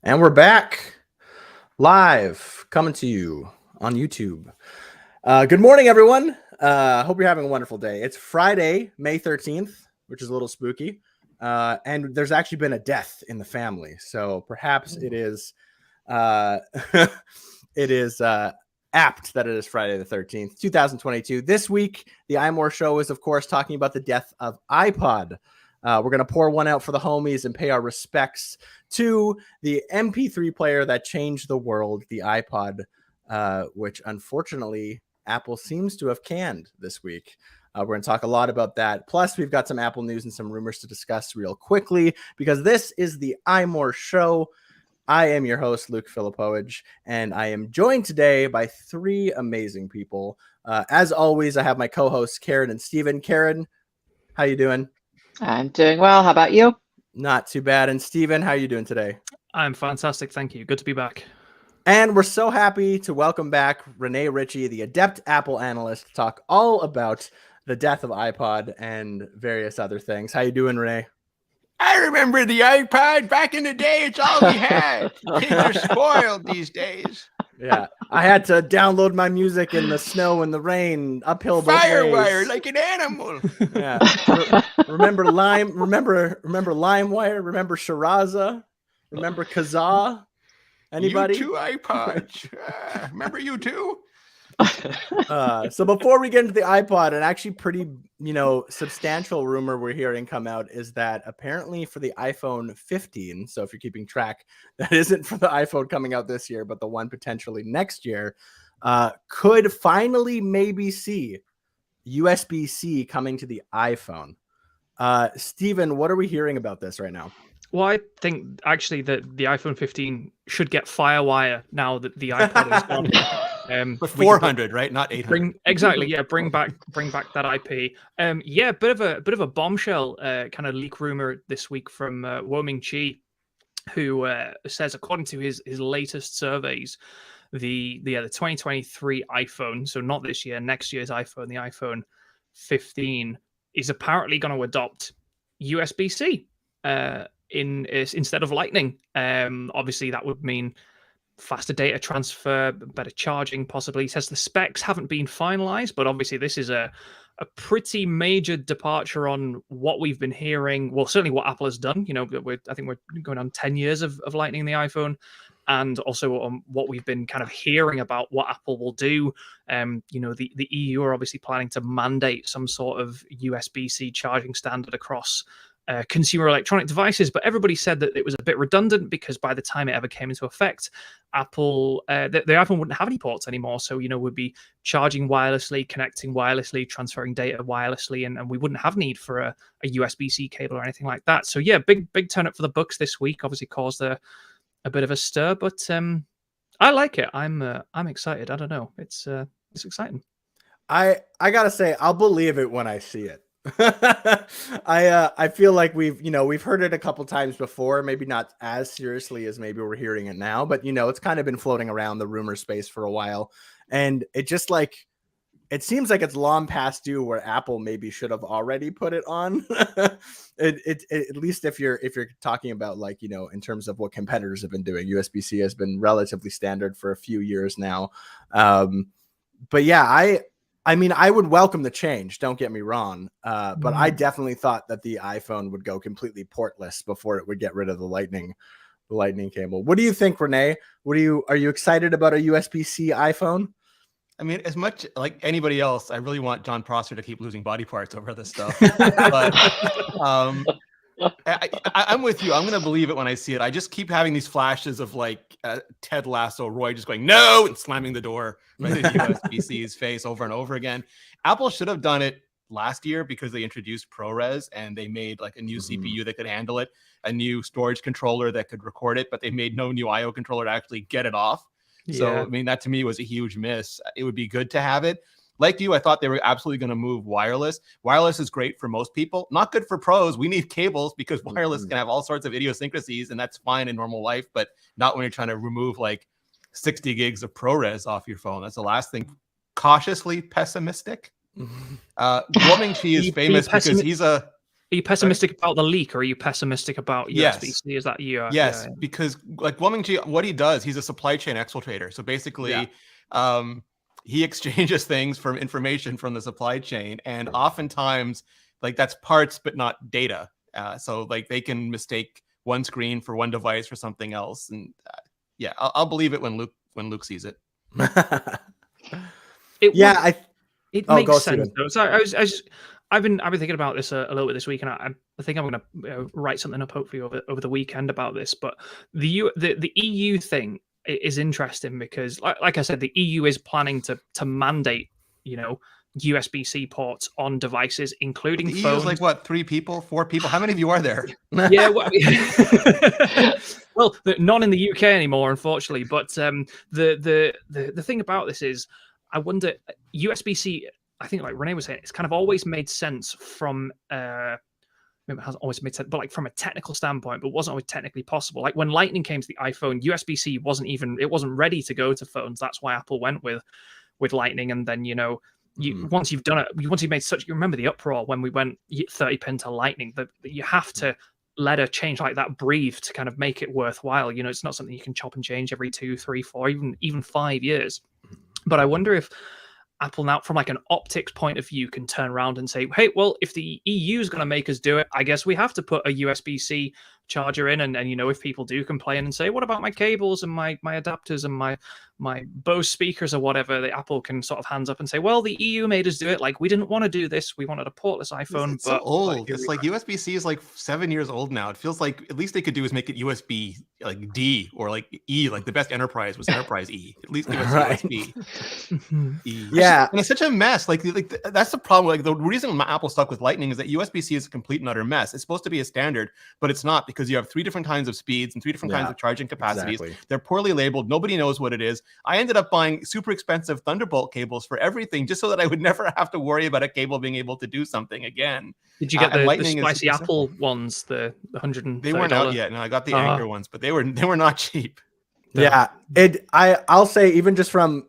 And we're back live coming to you on YouTube. Good morning, everyone. Hope you're having a wonderful day. It's Friday, May 13th, which is a little spooky. And there's actually been a death in the family. So perhaps it is it is apt that it is Friday the 13th, 2022. This week, the iMore show is, of course, talking about the death of iPod. We're going to pour one out for the homies and pay our respects to the MP3 player that changed the world, the iPod, which unfortunately Apple seems to have canned this week. We're going to talk a lot about that. Plus, we've got some Apple news and some rumors to discuss real quickly because this is the iMore show. I am your host, Luke Filipowicz, and I am joined today by three amazing people. As always, I have my co-hosts, Karen and Steven. Karen, how you doing? I'm doing well. How about you? Not too bad. And Steven, how are you doing today? I'm fantastic. Thank you. Good to be back. And we're so happy to welcome back Renee Ritchie, the adept Apple analyst, to talk all about the death of iPod and various other things. How you doing, Renee? I remember the iPod back in the day. It's all we had. Kids are spoiled these days. Yeah, I had to download my music in the snow and the rain, uphill both ways. Firewire like an animal. Yeah. Remember LimeWire? Remember Shiraza? Remember Kazaa? Anybody? You too, iPods. Remember you too? So before we get into the iPod, an actually pretty, substantial rumor we're hearing come out is that apparently for the iPhone 15, so if you're keeping track, that isn't for the iPhone coming out this year, but the one potentially next year, could finally maybe see USB-C coming to the iPhone. Steven, what are we hearing about this right now? Well, I think actually that the iPhone 15 should get FireWire now that the iPod is gone. But 400, right? Not 800. Exactly. Yeah. Bring back that IP. Yeah. Bit of a bombshell kind of leak rumor this week from Wo-Ming Chi, who says, according to his latest surveys, the 2023 iPhone, so not this year, next year's iPhone, the iPhone 15, is apparently going to adopt USB-C instead of Lightning. Obviously, that would mean faster data transfer, better charging, possibly. He says the specs haven't been finalized, but obviously this is a pretty major departure on what we've been hearing. Well, certainly what Apple has done. I think we're going on 10 years of Lightning in the iPhone, and also on what we've been kind of hearing about what Apple will do. The EU are obviously planning to mandate some sort of USB-C charging standard across consumer electronic devices, but everybody said that it was a bit redundant because by the time it ever came into effect, Apple, the iPhone wouldn't have any ports anymore. So, we'd be charging wirelessly, connecting wirelessly, transferring data wirelessly, and we wouldn't have need for a USB-C cable or anything like that. So yeah, big turn up for the books this week. Obviously caused a bit of a stir, but I like it. I'm excited. I don't know. It's exciting. I gotta say, I'll believe it when I see it. I feel like we've heard it a couple times before, maybe not as seriously as maybe we're hearing it now, but it's kind of been floating around the rumor space for a while, and it just it seems like it's long past due where Apple maybe should have already put it on. At least if you're talking about in terms of what competitors have been doing, USB-C has been relatively standard for a few years now. But yeah, I mean, I would welcome the change. Don't get me wrong. But I definitely thought that the iPhone would go completely portless before it would get rid of the lightning cable. What do you think, Renee? Are you excited about a USB-C iPhone? I mean, as much like anybody else, I really want John Prosser to keep losing body parts over this stuff. But I'm with you. I'm going to believe it when I see it. I just keep having these flashes of Ted Lasso, Roy just going, no, and slamming the door right in USB-C's face over and over again. Apple should have done it last year because they introduced ProRes and they made a new CPU that could handle it, a new storage controller that could record it, but they made no new IO controller to actually get it off. Yeah. So, I mean, that to me was a huge miss. It would be good to have it. Like you, I thought they were absolutely going to move wireless. Wireless is great for most people. Not good for pros. We need cables because wireless can have all sorts of idiosyncrasies, and that's fine in normal life, but not when you're trying to remove 60 gigs of ProRes off your phone. That's the last thing. Cautiously pessimistic. Wo-Ming Chi is famous because he's a you pessimistic about the leak, or are you pessimistic about Yes. USB-C? Is that you? Yes, because like Woming, what he does, he's a supply chain exfiltrator. So basically, he exchanges things from information from the supply chain, and oftentimes, like that's parts but not data. So like they can mistake one screen for one device for something else, and I'll believe it when Luke sees it. It makes sense Steven. though. So I've been thinking about this a little bit this week, and I think I'm going to write something up hopefully over the weekend about this. But the EU thing is interesting because, like I said, the EU is planning to mandate, USB-C ports on devices, including the phones. EU is like what, 3 people, 4 people? How many of you are there? Yeah, well, none in the UK anymore, unfortunately. But the thing about this is, I wonder, USB-C. I think, like Renee was saying, it's kind of always made sense from. Maybe it hasn't always made sense, but like from a technical standpoint, but wasn't always technically possible. Like when Lightning came to the iPhone, USB-C wasn't ready to go to phones. That's why Apple went with Lightning, and then once you've done it, once you've made such, you remember the uproar when we went 30 pin to Lightning, that you have to let a change like that breathe to kind of make it worthwhile. It's not something you can chop and change every 2, 3, 4, even 5 years. But I wonder if Apple now, from like an optics point of view, can turn around and say, hey, well, if the EU is going to make us do it, I guess we have to put a USB-C charger in. And if people do complain and say, what about my cables and my adapters and my Bose speakers or whatever, the Apple can sort of hands up and say, well, the EU made us do it. Like, we didn't want to do this. We wanted a portless iPhone. It's so old. It's like USB-C is like 7 years old now. It feels like at least they could do is make it USB like D or like E. Like the best enterprise was Enterprise E. At least give us USB E. Yeah, and it's such a mess. Like that's the problem. Like the reason Apple stuck with Lightning is that USB-C is a complete and utter mess. It's supposed to be a standard, but it's not, because you have 3 different kinds of speeds and 3 different kinds of charging capacities. Exactly. They're poorly labeled. Nobody knows what it is. I ended up buying super expensive Thunderbolt cables for everything just so that I would never have to worry about a cable being able to do something again. Did you get the spicy Apple ones, the $130? They weren't out yet. No, I got the Anchor ones, but they were not cheap. Yeah, I'll say, even just from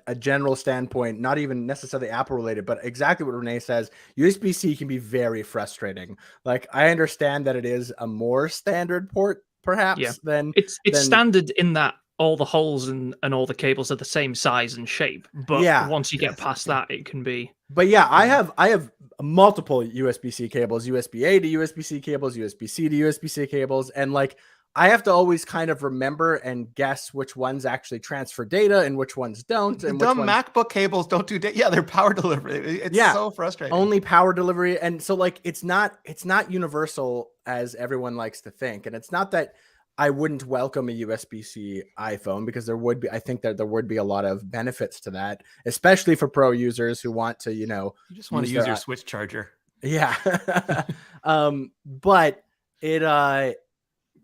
a general standpoint, not even necessarily Apple related, but exactly what Renee says, USB-C can be very frustrating. Like, I understand that it is a more standard port, perhaps, than it's standard in that all the holes and all the cables are the same size and shape. But once you get past that, it can be. But yeah, I have multiple USB-C cables, USB-A to USB-C cables, USB-C to USB-C cables, and like, I have to always kind of remember and guess which ones actually transfer data and which ones don't. And dumb MacBook cables don't do data. Yeah, they're power delivery. It's so frustrating. Only power delivery. And so like, it's not universal as everyone likes to think. And it's not that I wouldn't welcome a USB-C iPhone, because I think that there would be a lot of benefits to that, especially for pro users who want to, you just want to use your switch charger. Yeah. But it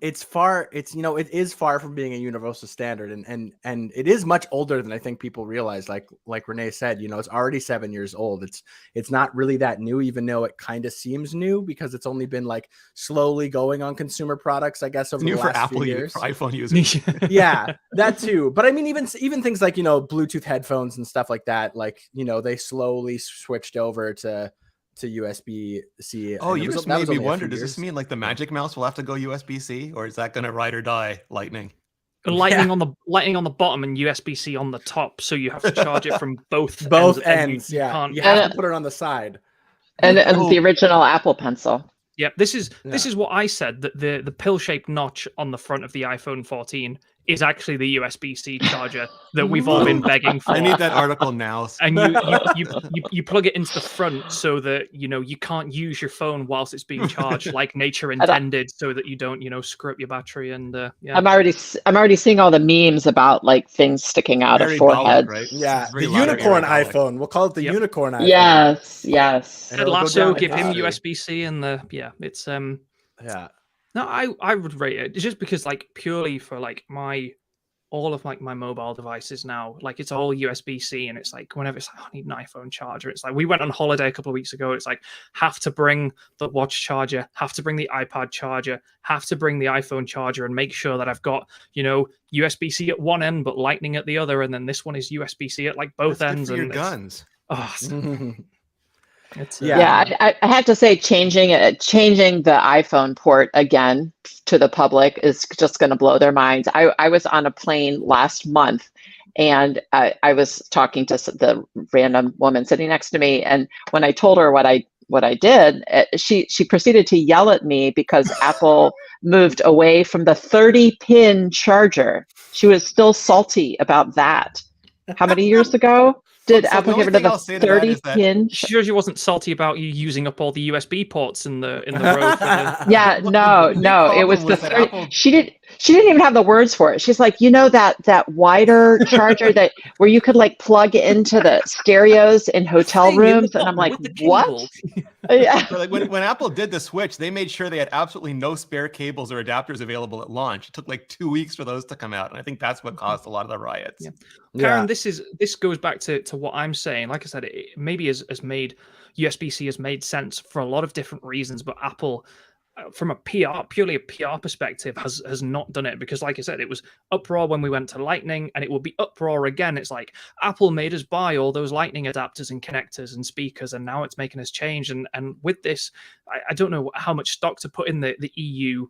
is far from being a universal standard, and it is much older than I think people realize. Like Renee said, it's already 7 years old. It's not really that new, even though it kind of seems new, because it's only been like slowly going on consumer products, I guess, over the last few years. For iPhone users. Yeah, that too. But I mean, even things like, Bluetooth headphones and stuff like that, like, they slowly switched over to USB-C. Oh, you just made me wonder, does this mean like the Magic Mouse will have to go USB-C, or is that going to ride or die Lightning? Lightning on the bottom and USB-C on the top, so you have to charge it from both ends. You have to put it on the side. And the original Apple Pencil. Yeah, this is what I said, that the pill-shaped notch on the front of the iPhone 14 is actually the USB-C charger that we've all been begging for. I need that article now. And you plug it into the front so that you can't use your phone whilst it's being charged like nature intended, so that you don't screw up your battery. And I'm already seeing all the memes about like things sticking out of foreheads. Right? Yeah, the unicorn iPhone. We'll call it the unicorn iPhone. Yes. Ted Lasso, give him USB-C, and it's No, I would rate it. It's just because, like, purely for like all of like my mobile devices now, like it's all USB-C, and it's like whenever it's like, I need an iPhone charger. It's like we went on holiday a couple of weeks ago. It's like have to bring the watch charger, have to bring the iPad charger, have to bring the iPhone charger, and make sure that I've got USB-C at one end but Lightning at the other, and then this one is USB-C at like both ends. Good for and your guns. It's I have to say, changing the iPhone port again to the public is just going to blow their minds. I was on a plane last month, and I was talking to the random woman sitting next to me, and when I told her what I did, she proceeded to yell at me because Apple moved away from the 30-pin charger. She was still salty about that. How many years ago did Apple get rid of the 30-pin? Sure, she wasn't salty about you using up all the USB ports in the row. Yeah, no, it was the 30. Apple... She didn't even have the words for it. She's like, that wider charger where you could like plug into the stereos in hotel rooms, and I'm like, what? Yeah. So, like when Apple did the switch, they made sure they had absolutely no spare cables or adapters available at launch. It took like 2 weeks for those to come out, and I think that's what caused a lot of the riots. Yeah. Karen, this goes back to what I'm saying. Like I said, it maybe has made USB-C has made sense for a lot of different reasons, but Apple, from a purely a PR perspective, has not done it, because like I said, it was uproar when we went to Lightning, and it will be uproar again. It's like Apple made us buy all those Lightning adapters and connectors and speakers, and now it's making us change. And with this, I don't know how much stock to put in the EU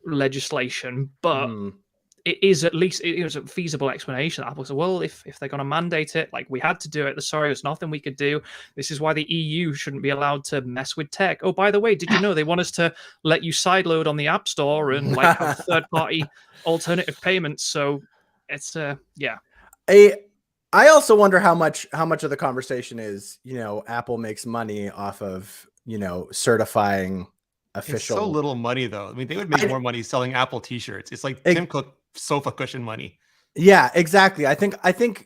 legislation, but it is at least it was a feasible explanation. Apple said, well, if they're going to mandate it, like we had to do it. Sorry, there's nothing we could do. This is why the EU shouldn't be allowed to mess with tech. Oh, by the way, did you know they want us to let you sideload on the App Store and like have third-party alternative payments? So it's yeah. I also wonder how much of the conversation is, Apple makes money off of, certifying official. It's so little money though. I mean, they would make more money selling Apple t-shirts. It's like Tim Cook sofa cushion money. Yeah, exactly. I think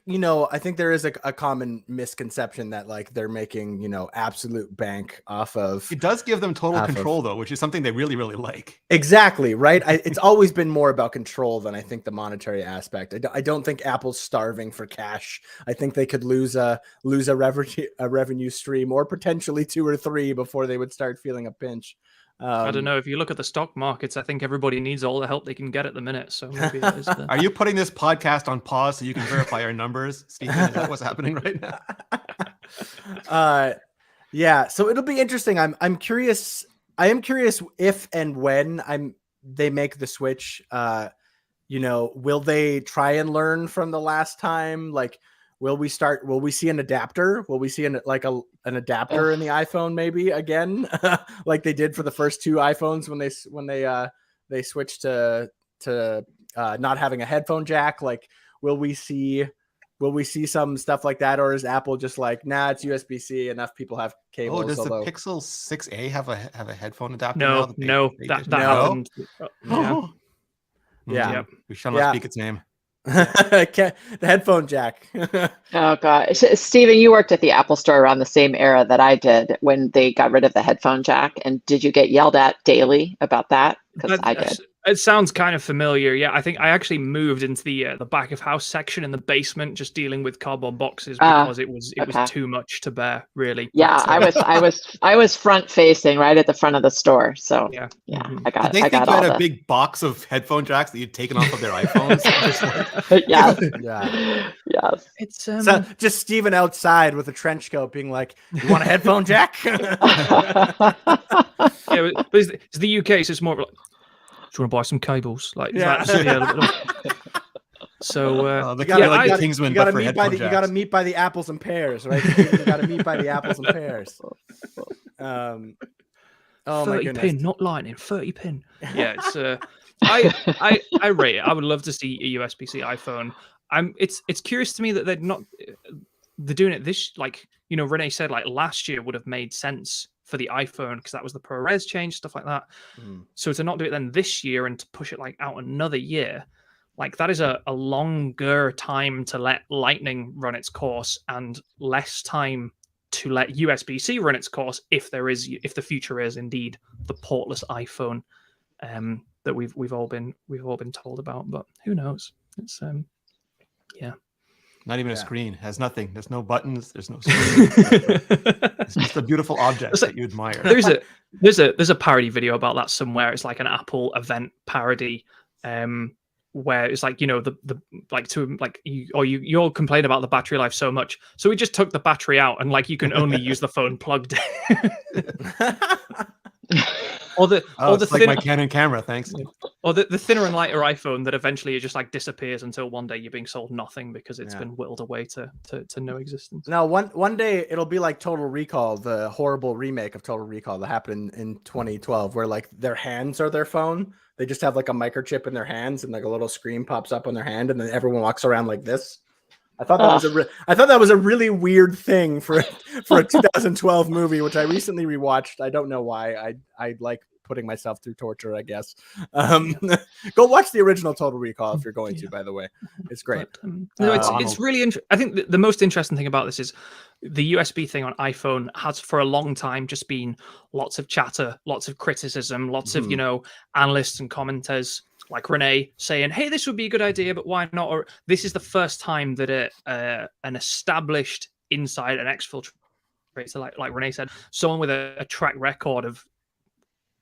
there is a common misconception that like they're making, absolute bank off of. It does give them total control though, which is something they really, really like. Exactly. Right. It's always been more about control than I think the monetary aspect. I don't think Apple's starving for cash. I think they could lose a revenue stream, or potentially 2 or 3 before they would start feeling a pinch. I don't know. If you look at the stock markets, I think everybody needs all the help they can get at the minute. So maybe it is Are you putting this podcast on pause so you can verify our numbers, Stephen? Is that what's happening right now? Yeah. So it'll be interesting. I'm curious. I am curious if and when they make the switch. Will they try and learn from the last time? Like, will we see an adapter? Will we see an adapter in the iPhone maybe again, like they did for the first 2 iPhones when they switched to not having a headphone jack? Like, will we see some stuff like that, or is Apple just like, nah, it's USB-C, enough people have cables? Oh, does the Pixel 6a have a headphone adapter? No, that happened. Yeah. We shall not speak its name. The headphone jack. Oh god, Stephen, you worked at the Apple Store around the same era that I did when they got rid of the headphone jack, and did you get yelled at daily about that? Because I did. It sounds kind of familiar. Yeah, I think I actually moved into the back of house section in the basement, just dealing with cardboard boxes because it was too much to bear, really. Yeah, I was front facing, right at the front of the store. So yeah, I got. Did they think you had a big box of headphone jacks that you'd taken off of their iPhones? Yes. It's so just Steven outside with a trench coat, being like, "You want a headphone jack?" Yeah, but it's the UK, so it's more like, do you want to buy some cables? Like, so you got to meet by the apples and pears, right? You got to meet by the apples and pears. Oh my 30 goodness. pin, not lightning, 30 pin. Yeah, it's I rate it. I would love to see a USB-C iPhone. It's curious to me that they're doing it this, like, Renee said, like last year would have made sense for the iPhone because that was the ProRes change, stuff like that. So to not do it then this year and to push it like out another year, like that is a longer time to let Lightning run its course and less time to let USB-C run its course if the future is indeed the portless iPhone that we've all been told about. But who knows? It's Not even a screen. Has nothing. There's no buttons. There's no screen. It's just a beautiful object that you admire. There's a parody video about that somewhere. It's like an Apple event parody where it's like, you'll complain about the battery life so much, so we just took the battery out and like you can only use the phone plugged in. Or the it's like my Canon camera, thanks. Or the thinner and lighter iPhone that eventually it just like disappears until one day you're being sold nothing because it's been whittled away to no existence. Now, one day it'll be like Total Recall, the horrible remake of Total Recall that happened in 2012, where like their hands are their phone. They just have like a microchip in their hands and like a little screen pops up on their hand, and then everyone walks around like this. I thought that was a really weird thing for a 2012 movie, which I recently rewatched. I don't know why. I like putting myself through torture, I guess. Go watch the original Total Recall if you're going to. By the way, it's great. But, it's really interesting. I think the most interesting thing about this is the USB thing on iPhone has for a long time just been lots of chatter, lots of criticism, lots of analysts and commenters like Renee saying, hey, this would be a good idea, but why not? Or this is the first time that an established inside an exfiltrator, like Renee said, someone with a track record of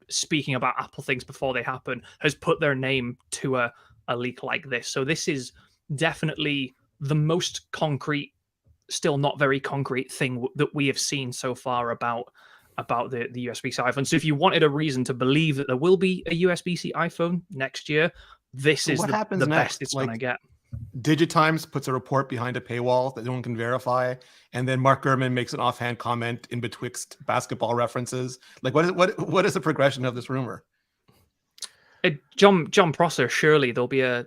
speaking about Apple things before they happen, has put their name to a leak like this. So this is definitely the most concrete, still not very concrete thing that we have seen so far about the USB-C iPhone. So if you wanted a reason to believe that there will be a USB-C iPhone next year, this is the best it's going to get. Digitimes puts a report behind a paywall that no one can verify, and then Mark Gurman makes an offhand comment in betwixt basketball references. Like, what is the progression of this rumor? John Prosser, surely there'll be a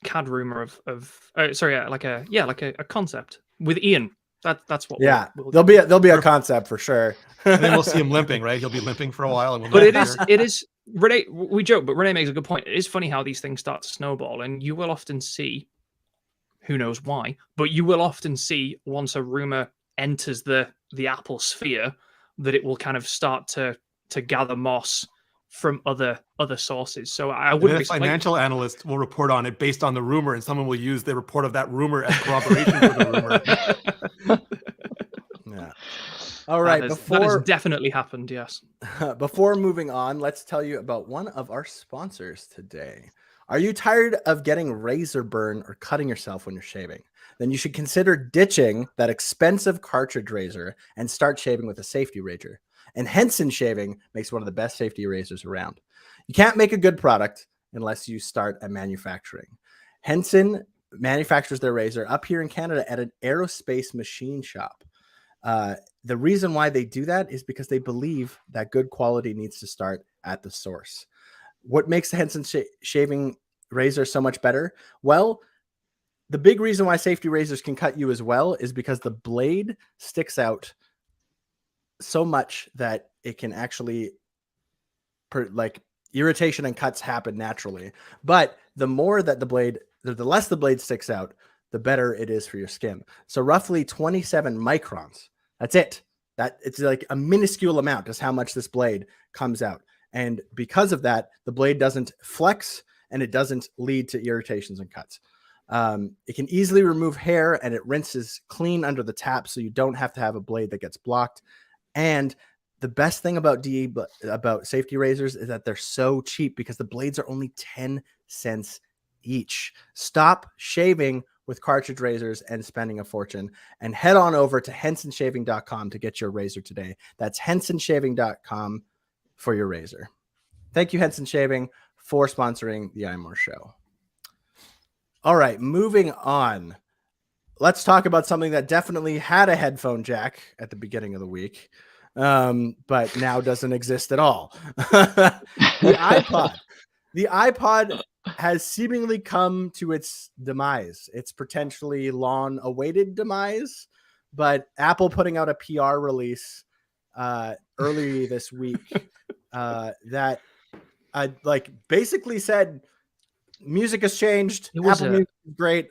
CAD rumor like a concept with Ian. That's what. Yeah, we'll there'll be a concept for sure. And then we'll see him limping, right? He'll be limping for a while. And but it is Renee. We joke, but Renee makes a good point. It is funny how these things start to snowball, and you will often see, who knows why, but you will often see once a rumor enters the Apple sphere that it will kind of start to gather moss from other sources. So I wouldn't be financial analysts will report on it based on the rumor, and someone will use the report of that rumor as corroboration for the rumor. Yeah. All right. That has definitely happened. Yes. Before moving on, let's tell you about one of our sponsors today. Are you tired of getting razor burn or cutting yourself when you're shaving? Then you should consider ditching that expensive cartridge razor and start shaving with a safety razor. And Henson shaving makes one of the best safety razors around. You can't make a good product unless you start at manufacturing. Henson manufactures their razor up here in Canada at an aerospace machine shop. The reason why they do that is because they believe that good quality needs to start at the source. What makes the Henson shaving razor so much better? Well, the big reason why safety razors can cut you as well is because the blade sticks out so much that it can actually irritation and cuts happen naturally. But the less the blade sticks out, the better it is for your skin. So roughly 27 microns. That's it. It's like a minuscule amount is how much this blade comes out. And because of that, the blade doesn't flex and it doesn't lead to irritations and cuts. It can easily remove hair and it rinses clean under the tap, so you don't have to have a blade that gets blocked. And the best thing about safety razors is that they're so cheap because the blades are only 10 cents each. Stop shaving with cartridge razors and spending a fortune, and head on over to hensonshaving.com to get your razor today. That's hensonshaving.com for your razor. Thank you, Henson Shaving, for sponsoring the iMore show. All right, moving on. Let's talk about something that definitely had a headphone jack at the beginning of the week, but now doesn't exist at all. The iPod. The iPod has seemingly come to its demise. It's potentially long-awaited demise, but Apple putting out a PR release early this week that basically said music has changed. Apple Music is great.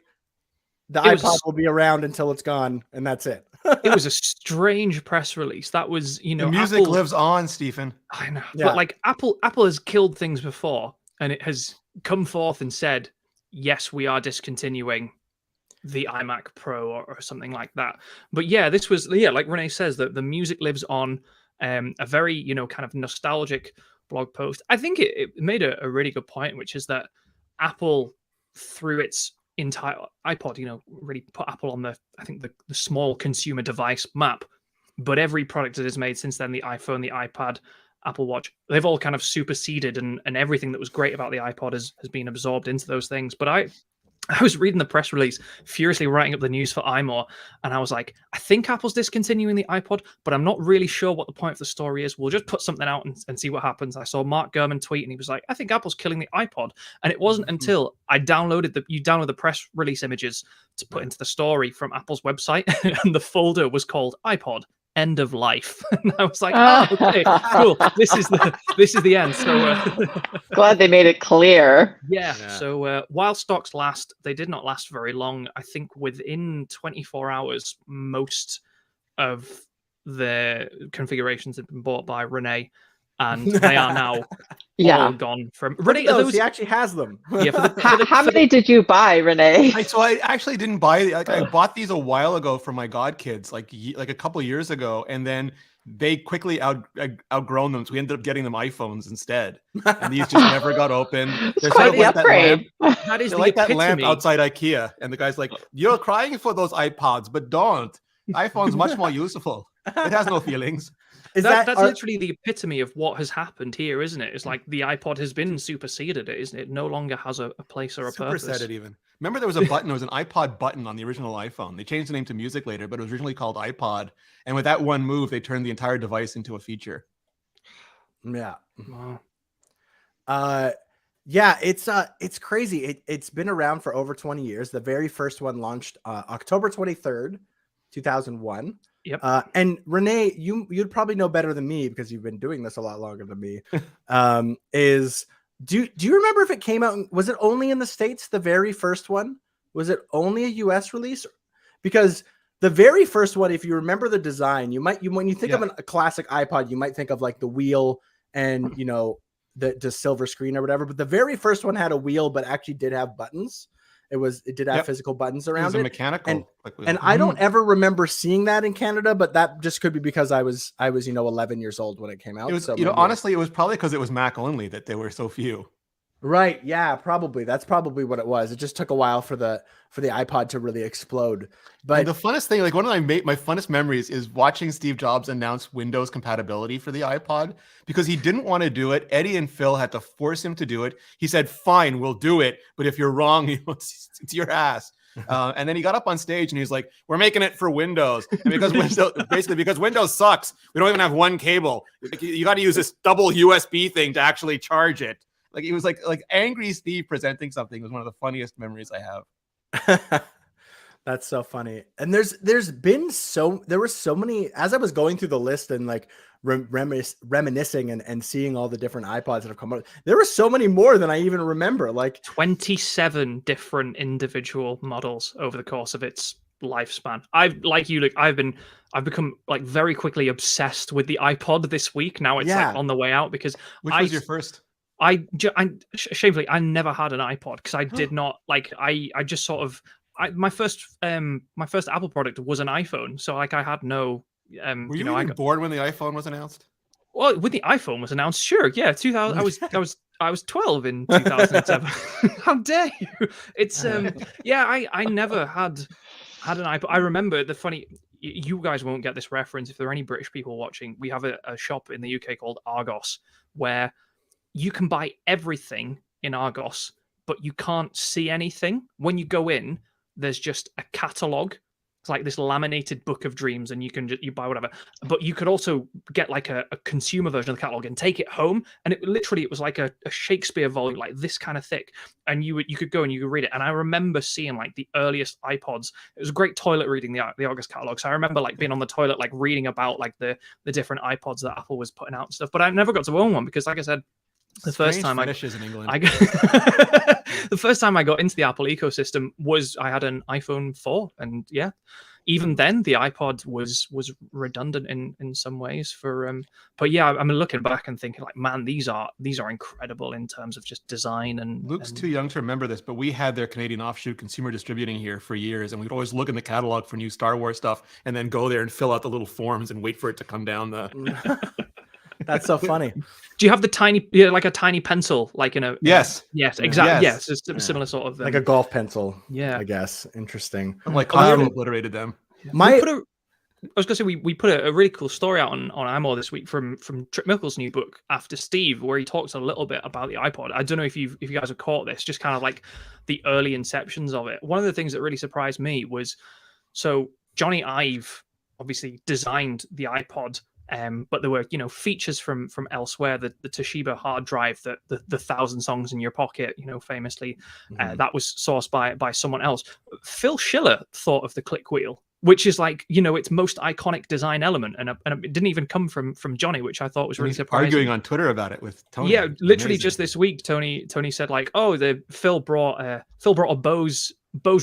The iPod will be around until it's gone, and that's it. It was a strange press release. That was, the music Apple lives on, Stephen. I know, yeah. But Apple has killed things before, and it has come forth and said, yes, we are discontinuing the iMac Pro or something like that. But yeah, this was, like Renee says, that the music lives on. A very, kind of nostalgic blog post. I think it made a really good point, which is that Apple through its entire iPod, really put Apple on the small consumer device map. But every product that is made since then, the iPhone, the iPad, Apple Watch, they've all kind of superseded, and everything that was great about the iPod has been absorbed into those things. But I was reading the press release, furiously writing up the news for iMore, and I was like, I think Apple's discontinuing the iPod, but I'm not really sure what the point of the story is. We'll just put something out and see what happens. I saw Mark Gurman tweet, and he was like, I think Apple's killing the iPod. And it wasn't until I downloaded the press release images to put into the story from Apple's website, and the folder was called iPod. End of life. And I was like, oh, okay, cool. This is the end. So glad they made it clear. Yeah. So while stocks last, they did not last very long. I think within 24 hours, most of the configurations have been bought by Renee, and they are now all gone from Renee. He actually has them. Yeah. How many did you buy, Renee? So I actually didn't buy. I bought these a while ago for my godkids, like a couple of years ago, and then they quickly outgrown them, so we ended up getting them iPhones instead. And these just never got open. It's quite the upgrade. That is like that lamp outside IKEA, and the guy's like, "You're crying for those iPods, but don't. iPhone's much more useful. It has no feelings." That's literally the epitome of what has happened here, isn't it? It's like the iPod has been superseded, isn't it? It no longer has a place or a purpose. Superseded even. Remember there was a button, there was an iPod button on the original iPhone. They changed the name to Music later, but it was originally called iPod. And with that one move, they turned the entire device into a feature. Yeah. Wow. Yeah, it's crazy. It's been around for over 20 years. The very first one launched October 23rd, 2001. Yep. And Renee, you'd probably know better than me because you've been doing this a lot longer than me. Do you remember if it came out? Was it only in the States? The very first one, was it only a US release? Because the very first one, if you remember the design, when you think of a classic iPod, you might think of like the wheel and the silver screen or whatever. But the very first one had a wheel, but actually did have buttons. It did have physical buttons around it. It was a mechanical. And I don't ever remember seeing that in Canada, but that just could be because I was 11 years old when it came out. It was, honestly, it was probably because it was Mac only that there were so few. Right. Yeah, probably. That's probably what it was. It just took a while for the iPod to really explode. But the funnest thing, like one of my funnest memories is watching Steve Jobs announce Windows compatibility for the iPod because he didn't want to do it. Eddie and Phil had to force him to do it. He said, "Fine, we'll do it, but if you're wrong, it's your ass." And then he got up on stage and he's like, "We're making it for Windows, and because Windows sucks, we don't even have one cable. You got to use this double USB thing to actually charge it." Like it was like angry Steve presenting something was one of the funniest memories I have. That's so funny. And there were so many, as I was going through the list and like reminiscing and seeing all the different iPods that have come out, there were so many more than I even remember. Like 27 different individual models over the course of its lifespan. I've become like very quickly obsessed with the iPod this week. Now it's like on the way out because which was your first? Shamefully, I never had an iPod because I did not like. I just sort of my first Apple product was an iPhone, so like I had no. Were you even bored when the iPhone was announced? Well, when the iPhone was announced, sure, yeah, 2000. I was 12 in 2007. How dare you? It's I never had an iPod. I remember the funny. You guys won't get this reference if there are any British people watching. We have a shop in the UK called Argos where you can buy everything in Argos, but you can't see anything. When you go in, there's just a catalog. It's like this laminated book of dreams, and you buy whatever. But you could also get like a consumer version of the catalog and take it home. And it was like a Shakespeare volume, like this kind of thick. And you could go and you could read it. And I remember seeing like the earliest iPods. It was a great toilet reading the Argos catalog. So I remember like being on the toilet, like reading about like the different iPods that Apple was putting out and stuff. But I never got to own one because, like I said, the first time the first time I got into the Apple ecosystem was I had an iPhone 4, and even then the iPod was redundant in some ways but yeah, I'm looking back and thinking like, man, these are incredible in terms of just design. And Luke's too young to remember this, but we had their Canadian offshoot Consumer Distributing here for years, and we'd always look in the catalog for new Star Wars stuff and then go there and fill out the little forms and wait for it to come down the That's so funny. Do you have the tiny, like a tiny pencil, like in a? Yes. Yes, exactly. Yes. Yes, it's a similar sort of like a golf pencil. Yeah. I guess. Interesting. Like Oh, Cosmo yeah. obliterated them. My I was gonna say we put a really cool story out on iMore this week from Trip Mickle's new book After Steve, where he talks a little bit about the iPod. I don't know if you guys have caught this, just kind of like the early inceptions of it. One of the things that really surprised me was, so Johnny Ive obviously designed the iPod, but there were features from elsewhere. The Toshiba hard drive, that the 1,000 songs in your pocket, famously, that was sourced by someone else. Phil Schiller thought of the click wheel, which is like its most iconic design element, and it didn't even come from Johnny, which I thought was really surprising. Arguing on Twitter about it with Tony. Yeah, literally Amazing. just this week, Tony said like, oh, Phil brought a Bose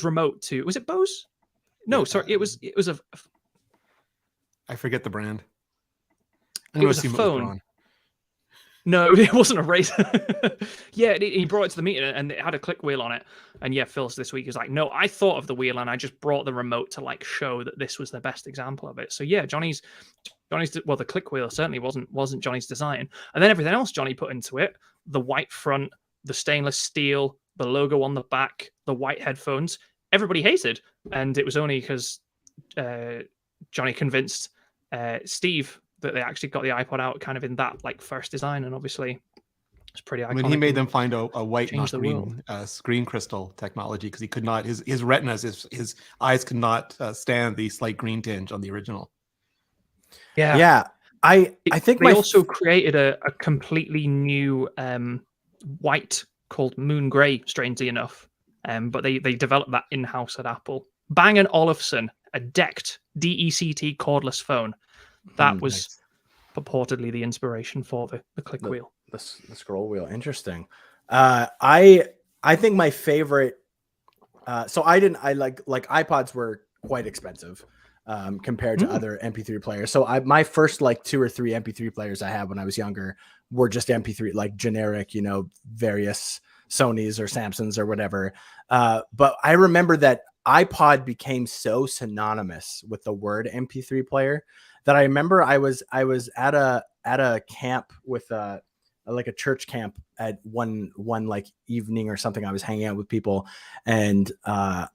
remote to, was it Bose? No, sorry, it was a. I forget the brand. It was a phone. No, it wasn't a razor. Yeah, he brought it to the meeting and it had a click wheel on it. And yeah, Phil's this week is like, no, I thought of the wheel and I just brought the remote to like show that this was the best example of it. So yeah, Johnny's the click wheel certainly wasn't Johnny's design. And then everything else Johnny put into it, the white front, the stainless steel, the logo on the back, the white headphones, everybody hated. And it was only because Johnny convinced Steve that they actually got the iPod out kind of in that like first design, and obviously it's pretty iconic. I mean, he made them find a white, not the green, screen crystal technology because he could not, his retinas, his eyes could not stand the slight green tinge on the original. Yeah. I think they also created a completely new white called Moon Grey, strangely enough, but they developed that in-house at Apple. Bang & Olufsen, a DECT, DECT cordless phone. That was purportedly the inspiration for the click wheel. The scroll wheel. Interesting. I think my favorite. So I like iPods were quite expensive compared to other MP3 players. So my first like 2 or 3 MP3 players I had when I was younger were just MP3, like generic, various Sonys or Samsungs or whatever. But I remember that iPod became so synonymous with the word MP3 player that I remember I was at a camp with like a church camp at one like evening or something. I was hanging out with people, and I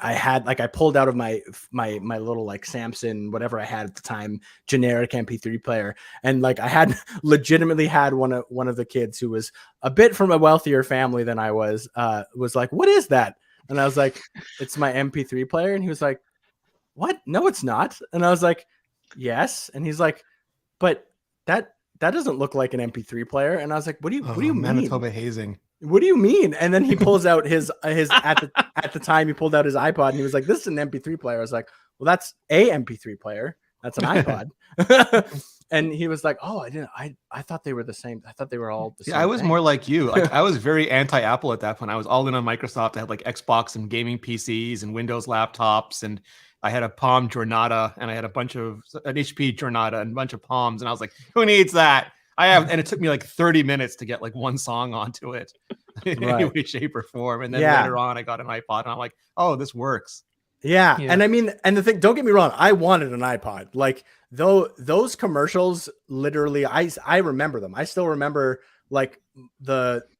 had like, I pulled out of my little like Samsung, whatever I had at the time, generic MP3 player, and like I had legitimately had one of the kids who was a bit from a wealthier family than I was like, what is that? And I was like, it's my MP3 player. And he was like, what? No, it's not. And I was like, yes. And he's like, but that doesn't look like an MP3 player. And I was like, what do you mean? Manitoba hazing. What do you mean? And then he pulls out his at the time he pulled out his iPod and he was like, this is an MP3 player. I was like, well, that's a MP3 player. That's an iPod. And he was like, oh, I thought they were the same. I thought they were all the same. Yeah, I was thing. more like you. Like I was very anti-Apple at that point. I was all in on Microsoft. I had like Xbox and gaming PCs and Windows laptops, and I had a Palm Jornada, and I had an HP Jornada and a bunch of Palms, and I was like, who needs that? And it took me like 30 minutes to get like one song onto it in any way, shape, or form. And then later on, I got an iPod, and I'm like, oh, this works. Yeah. And I mean, and the thing, don't get me wrong, I wanted an iPod. Like those commercials, literally, I remember them. I still remember like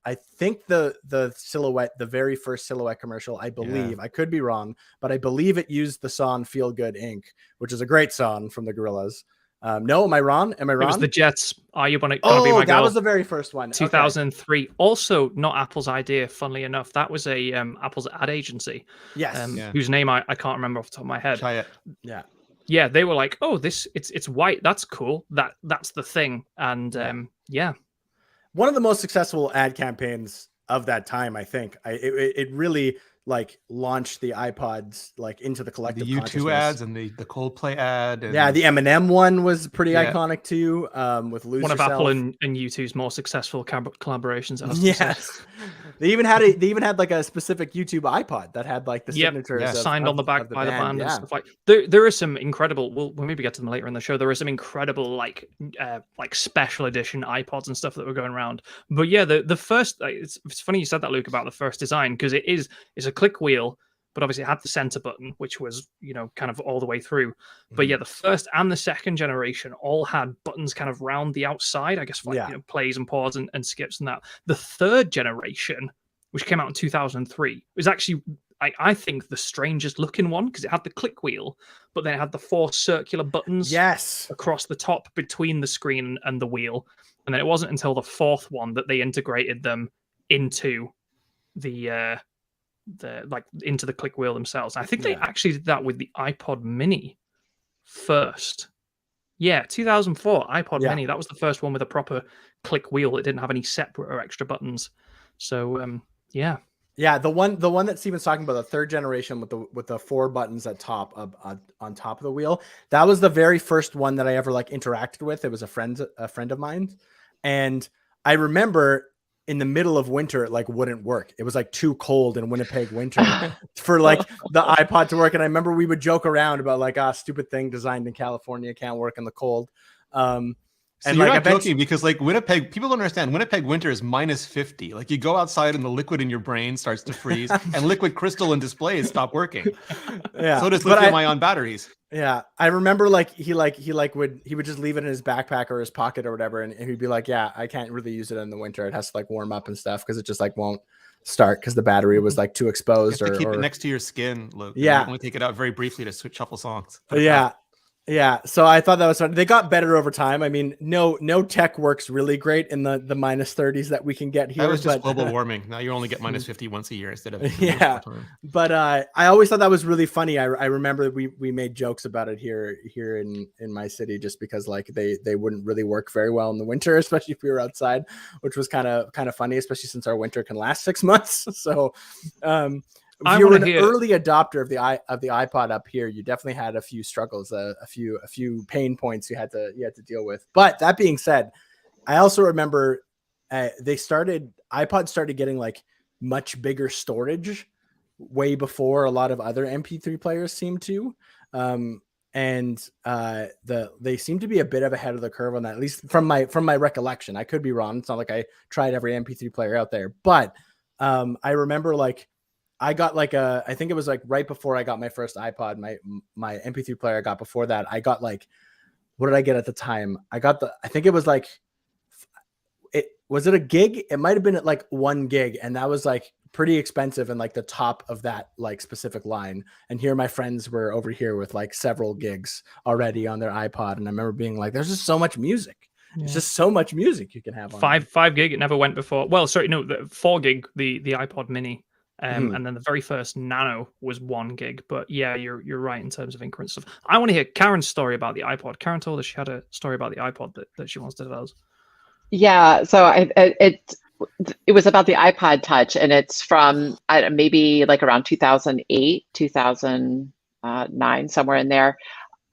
I think the Silhouette, the very first Silhouette commercial, I believe, I could be wrong, but I believe it used the song Feel Good Inc., which is a great song from the Gorillaz. No, am I wrong? It was the Jets. Are you gonna be my girl? That was the very first one. 2003. Okay. Also, not Apple's idea. Funnily enough, that was a Apple's ad agency. Yes. Whose name I can't remember off the top of my head. Try it. Yeah. Yeah, they were like, oh, it's white. That's cool. That's the thing. And one of the most successful ad campaigns of that time, I think. It really like launched the iPods like into the collective the U2 ads and the Coldplay ad. And the Eminem one was pretty iconic too. With Lose one Yourself. of Apple and U2's more successful collaborations. Yes, they even had like a specific YouTube iPod that had like the signatures signed on the back by the band and stuff like. There are some incredible. We'll maybe get to them later in the show. There are some incredible like special edition iPods and stuff that were going around. But yeah, the first. It's funny you said that, Luke, about the first design, because it's a click wheel, but obviously it had the center button, which was, kind of all the way through. But yeah, the first and the second generation all had buttons kind of round the outside, I guess, for like, plays and pause and skips and that. The third generation, which came out in 2003, was actually, I think, the strangest looking one, because it had the click wheel, but then it had the 4 circular buttons across the top between the screen and the wheel. And then it wasn't until the fourth one that they integrated them into the into the click wheel themselves. I think they actually did that with the iPod Mini first. Yeah, 2004 iPod Mini. That was the first one with a proper click wheel. It didn't have any separate or extra buttons. So yeah, the one that Steven's talking about, the third generation with the 4 buttons at top on top of the wheel. That was the very first one that I ever like interacted with. It was a friend of mine, and I remember in the middle of winter, it like wouldn't work. It was like too cold in Winnipeg winter for like the iPod to work. And I remember we would joke around about like, stupid thing designed in California can't work in the cold. So and you're like, not joking, because like Winnipeg, people don't understand. Winnipeg winter is -50. Like you go outside and the liquid in your brain starts to freeze, and liquid crystal and displays stop working. Yeah. So does lithium-ion batteries. Yeah, I remember like he would just leave it in his backpack or his pocket or whatever, and he'd be like, "Yeah, I can't really use it in the winter. It has to like warm up and stuff because it just like won't start because the battery was like too exposed." You have to keep it next to your skin, Luke. Yeah, only take it out very briefly to shuffle songs. Yeah. Yeah, so I thought that was fun. They got better over time. I mean, no tech works really great in the -30s that we can get here. That was just global warming. Now you only get -50 once a year instead of But I always thought that was really funny. I remember we made jokes about it here in my city, just because like they wouldn't really work very well in the winter, especially if we were outside, which was kind of funny, especially since our winter can last 6 months. So if you were an early adopter of the iPod up here, you definitely had a few struggles, a few pain points you had to deal with. But that being said, I also remember iPod started getting like much bigger storage way before a lot of other MP3 players seemed to. They seem to be a bit of ahead of the curve on that, at least from my recollection. I could be wrong. It's not like I tried every MP3 player out there, but I remember like I got like I think it was like right before I got my first iPod, my MP3 player I got before that. I got like, what did I get at the time? I think it was like, was it a gig? It might've been at like 1 gig. And that was like pretty expensive and like the top of that like specific line. And here my friends were over here with like several gigs already on their iPod. And I remember being like, there's just so much music. Yeah. It's just so much music you can have on 5 gig. It never went before. Well, sorry, no, the 4 gig, the iPod Mini. And then the very first Nano was 1 gig. But yeah, you're right in terms of increment stuff. I want to hear Karen's story about the iPod. Karen told us she had a story about the iPod that she wants to tell us. Yeah, so it was about the iPod Touch, and it's from maybe like around 2008, 2009, somewhere in there.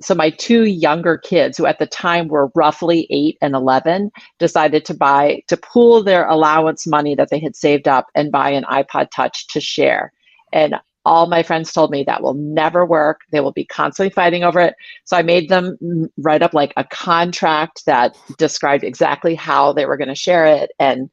So my 2 younger kids, who at the time were roughly 8 and 11, decided to pool their allowance money that they had saved up and buy an iPod Touch to share. And all my friends told me that will never work. They will be constantly fighting over it. So I made them write up like a contract that described exactly how they were going to share it and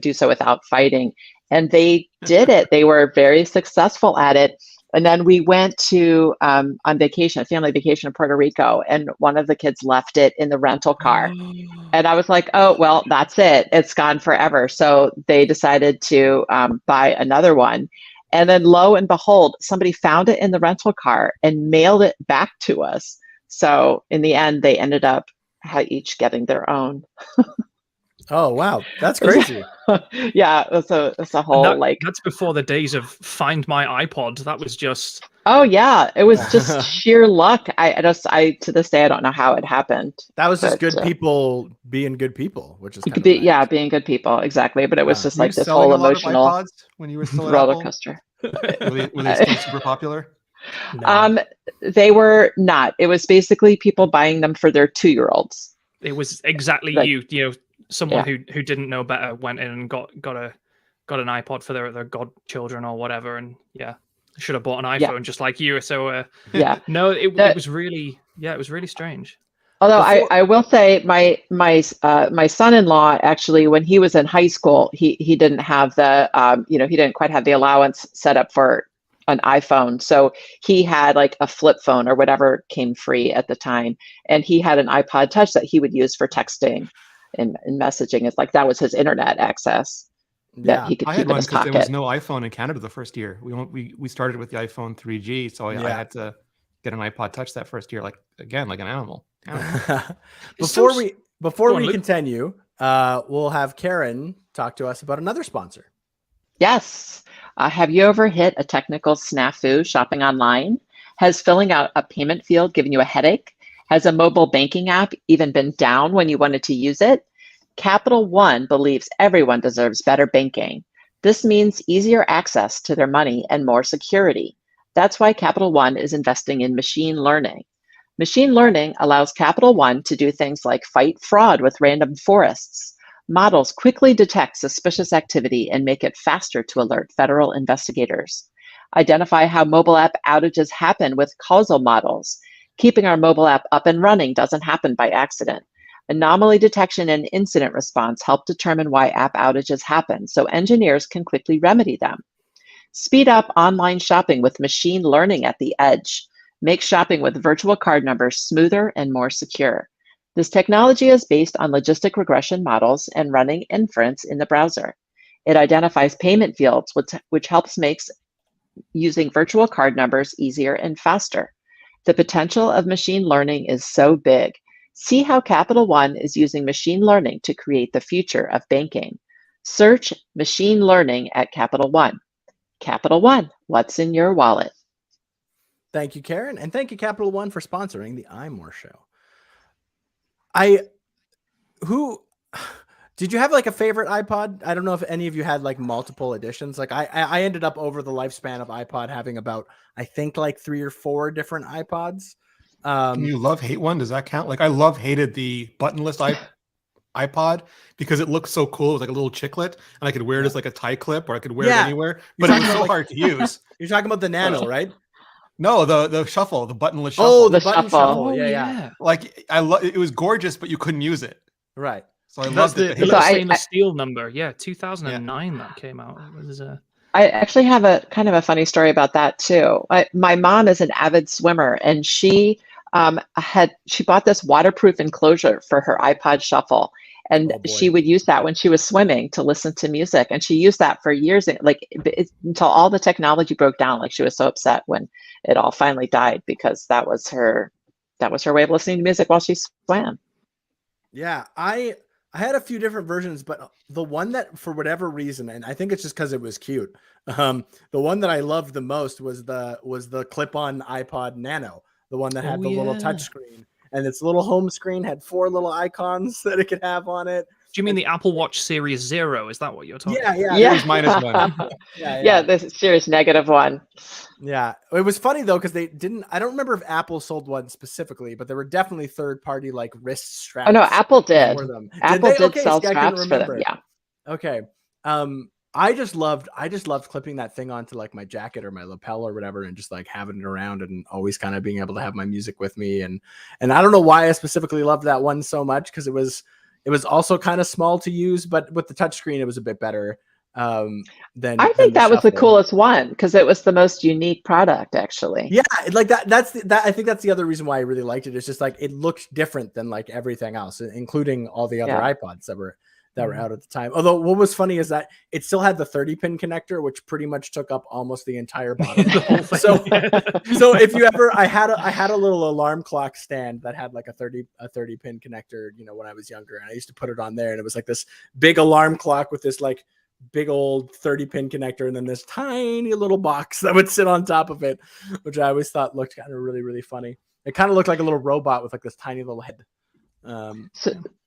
do so without fighting. And they did it. They were very successful at it. And then we went to on vacation, a family vacation in Puerto Rico, and one of the kids left it in the rental car. And I was like, oh, well, that's it. It's gone forever. So they decided to buy another one. And then lo and behold, somebody found it in the rental car and mailed it back to us. So in the end, they ended up each getting their own. Oh, wow. That's crazy. Yeah. It's a whole that's before the days of Find My iPod. That was just. Oh, yeah. It was just sheer luck. I to this day, I don't know how it happened. That was just good people being good people, which is kind of nice. Being good people. Exactly. But it was just like this whole emotional when you were still roller coaster. Were they still super popular? No. They were not. It was basically people buying them for their 2-year-olds. It was exactly someone who didn't know better went in and got an iPod for their godchildren or whatever, and should have bought an iPhone just like you. So no, it was really strange. Although I will say my son-in-law, actually, when he was in high school, he didn't have the he didn't quite have the allowance set up for an iPhone. So he had like a flip phone or whatever came free at the time. And he had an iPod Touch that he would use for texting and messaging. It's like that was his internet access that Yeah. he could I keep had in one his because there was pocket. no iPhone in Canada the first year. We started with the iPhone 3G, so I had to get an iPod Touch that first year, like an animal. Before So- we Go on, Luke. continue, we'll have Karen talk to us about another sponsor. Yes. Have you ever hit a technical snafu shopping online? Has filling out a payment field given you a headache? Has a mobile banking app even been down when you wanted to use it? Capital One believes everyone deserves better banking. This means easier access to their money and more security. That's why Capital One is investing in machine learning. Machine learning allows Capital One to do things like fight fraud with random forests. Models quickly detect suspicious activity and make it faster to alert federal investigators. Identify how mobile app outages happen with causal models. Keeping our mobile app up and running doesn't happen by accident. Anomaly detection and incident response help determine why app outages happen so engineers can quickly remedy them. Speed up online shopping with machine learning at the edge. Make shopping with virtual card numbers smoother and more secure. This technology is based on logistic regression models and running inference in the browser. It identifies payment fields, which helps makes using virtual card numbers easier and faster. The potential of machine learning is so big. See how Capital One is using machine learning to create the future of banking. Search machine learning at Capital One. Capital One, what's in your wallet? Thank you, Karen, and thank you, Capital One, for sponsoring the iMore show. Did you have like a favorite iPod? I don't know if any of you had like multiple editions. Like I ended up over the lifespan of iPod having about, I think, like 3 or 4 different iPods. Can you love hate one? Does that count? Like I hated the buttonless iPod because it looked so cool. It was like a little chiclet, and I could wear it as like a tie clip, or I could wear it anywhere. But it was so hard to use. You're talking about the Nano, right? No, the shuffle, the buttonless shuffle. Oh, the The button shuffle. shuffle. Oh, Yeah. Like it was gorgeous, but you couldn't use it. Right. So I That's loved the it. little So I- stainless steel number. Yeah, 2009 that came out. It was I actually have a kind of a funny story about that too. My mom is an avid swimmer, and she bought this waterproof enclosure for her iPod Shuffle, and Oh, boy. she would use that when she was swimming to listen to music, and she used that for years, until all the technology broke down. Like she was so upset when it all finally died because that was her way of listening to music while she swam. Yeah, I had a few different versions, but the one that, for whatever reason, and I think it's just because it was cute, the one that I loved the most was the clip-on iPod Nano, the one that had the little touch screen, and its little home screen had 4 little icons that it could have on it. Do you mean the Apple Watch Series 0? Is that what you're talking about? Yeah. Here's -1. Yeah, this serious -1. Yeah, it was funny though because they didn't. I don't remember if Apple sold one specifically, but there were definitely third-party like wrist straps. Oh no, Apple did. For them. Apple they? did Okay, sell see, I can straps for them. remember. Yeah. Okay. I just loved clipping that thing onto like my jacket or my lapel or whatever, and just like having it around and always kind of being able to have my music with me. And I don't know why I specifically loved that one so much because it was also kind of small to use, but with the touchscreen, it was a bit better. Than I think that was the Shuffle. coolest one because it was the most unique product, actually. Yeah, like that. I think that's the other reason why I really liked it. It's just like it looked different than like everything else, including all the other iPods that were out at the time. Although what was funny is that it still had the 30-pin connector, which pretty much took up almost the entire bottom. The whole thing, So if you ever, I had a little alarm clock stand that had like a 30-pin connector. You know, when I was younger, and I used to put it on there, and it was like this big alarm clock with this like big old 30-pin connector, and then this tiny little box that would sit on top of it, which I always thought looked kind of really, really funny. It kind of looked like a little robot with like this tiny little head.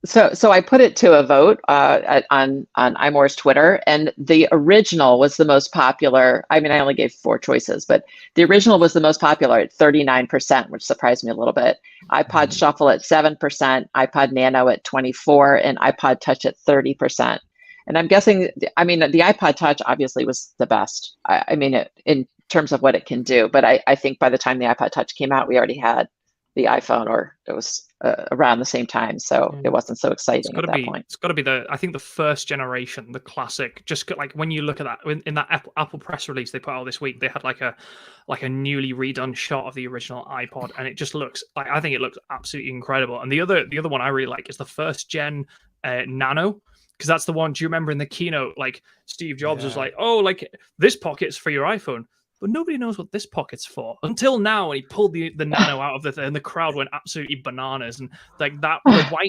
So I put it to a vote on iMore's Twitter, and the original was the most popular. I mean, I only gave 4 choices, but the original was the most popular at 39%, which surprised me a little bit. iPod Shuffle at 7%, iPod Nano at 24%, and iPod Touch at 30%. And I'm guessing, I mean, the iPod Touch obviously was the best. I mean, in terms of what it can do, but I think by the time the iPod Touch came out, we already had the iPhone, or it was around the same time, so it wasn't so exciting at that point. It's got to be I think the first generation, the classic. Just like when you look at that in that Apple press release they put out this week, they had like a newly redone shot of the original iPod, and it just looks like, I think it looks absolutely incredible. And the other one I really like is the first gen Nano. Because that's the one. Do you remember in the keynote, like Steve Jobs was like, "Oh, like this pocket's for your iPhone," but nobody knows what this pocket's for until now. And he pulled the Nano out of the thing, and the crowd went absolutely bananas. And like that,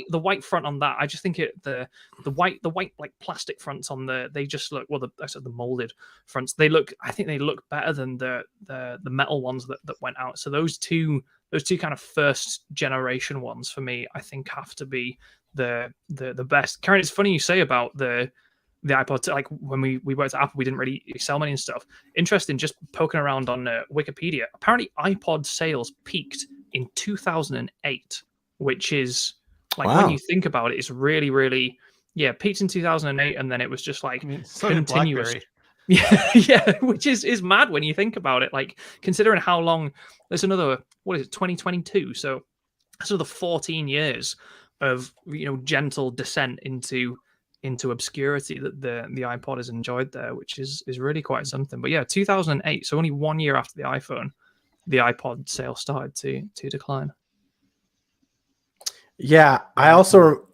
the white front on that, I just think the white like plastic fronts on they just look, well, I said the molded fronts. I think they look better than the metal ones that went out. So those two kind of first generation ones for me, I think have to be the best. Karen, it's funny you say about the iPod. Like when we worked at Apple, we didn't really sell many and stuff. Interesting, just poking around on Wikipedia. Apparently, iPod sales peaked in 2008, which is like, when you think about it, it's really, really, peaked in 2008, and then it was just like continuous. Yeah, which is mad when you think about it. Like considering how long. There's another, what is it, 2022? So that's another 14 years of gentle descent into obscurity that the iPod has enjoyed there, which is really quite something. But 2008, so only 1 year after the iPhone, the iPod sales started to decline. Yeah, I also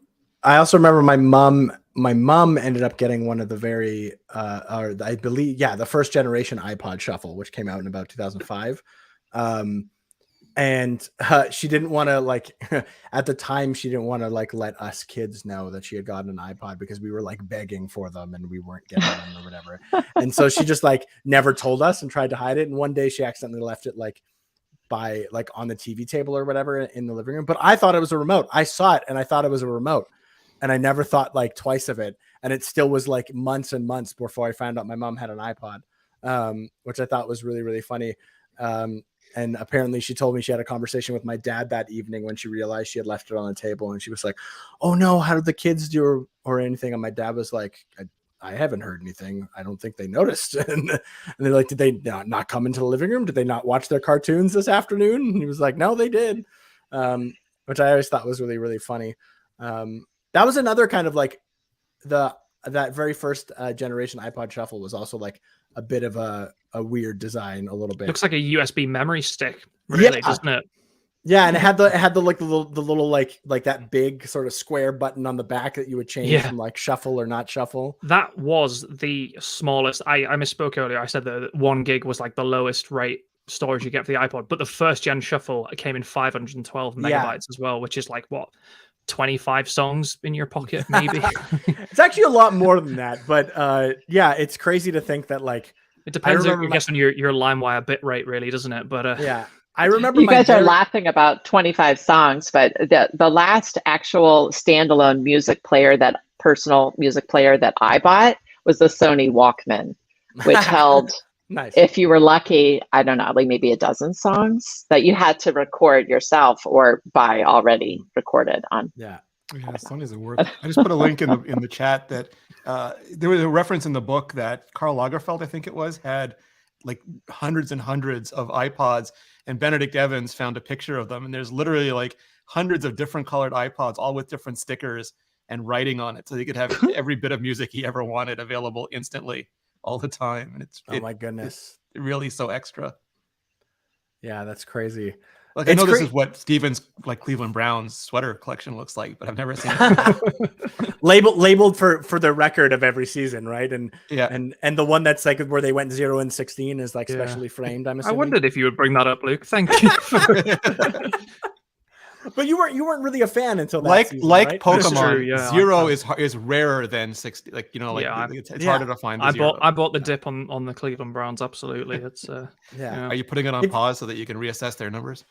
remember my mom ended up getting one of the very or I believe the first generation iPod Shuffle, which came out in about 2005. And she didn't want to, like, at the time, she didn't want to like let us kids know that she had gotten an iPod, because we were like begging for them and we weren't getting them or whatever. And so she just like never told us and tried to hide it. And one day she accidentally left it like on the TV table or whatever in the living room. But I thought it was a remote. I saw it and I thought it was a remote, and I never thought like twice of it. And it still was like months and months before I found out my mom had an iPod, which I thought was really, really funny. And apparently she told me she had a conversation with my dad that evening when she realized she had left it on the table. And she was like, "Oh no, how did the kids do or anything?" And my dad was like, I haven't heard anything. I don't think they noticed." And they're like, "Did they not come into the living room? Did they not watch their cartoons this afternoon?" And he was like, "No, they did." Which I always thought was really, really funny. That was another kind of like that very first generation iPod Shuffle was also like a bit of a weird design, a little bit. Looks like a USB memory stick, really, doesn't it? Yeah, and it had the like the little like that big sort of square button on the back that you would change from like shuffle or not shuffle. That was the smallest. I misspoke earlier. I said that 1 gig was like the lowest rate storage you get for the iPod, but the first gen Shuffle came in 512 megabytes as well, which is like what, 25 songs in your pocket, maybe. It's actually a lot more than that, but it's crazy to think that, like, it depends, I guess, on your LimeWire bit rate, really, doesn't it? But I remember you guys are laughing about 25 songs, but the last actual standalone personal music player that I bought was the Sony Walkman, which held, nice, if you were lucky, I don't know, like maybe a dozen songs that you had to record yourself or buy already recorded on. Yeah, Sony's a worth. I just put a link in the chat that there was a reference in the book that Karl Lagerfeld, I think it was, had like hundreds and hundreds of iPods, and Benedict Evans found a picture of them, and there's literally like hundreds of different colored iPods, all with different stickers and writing on it, so he could have every bit of music he ever wanted available instantly all the time. And oh my goodness, it's really so extra. Yeah, that's crazy. Like, I know this is what Steven's like Cleveland Browns sweater collection looks like, but I've never seen it. labeled for the record of every season, right? And yeah, and the one that's like where they went 0-16 is like specially framed. I'm assuming. I wondered if you would bring that up, Luke. Thank you. But you weren't really a fan until that like season, like right? Pokemon. Zero is rarer than 60. Like, you know, it's harder to find. I bought the dip on the Cleveland Browns. Absolutely, it's Are you putting it on pause so that you can reassess their numbers?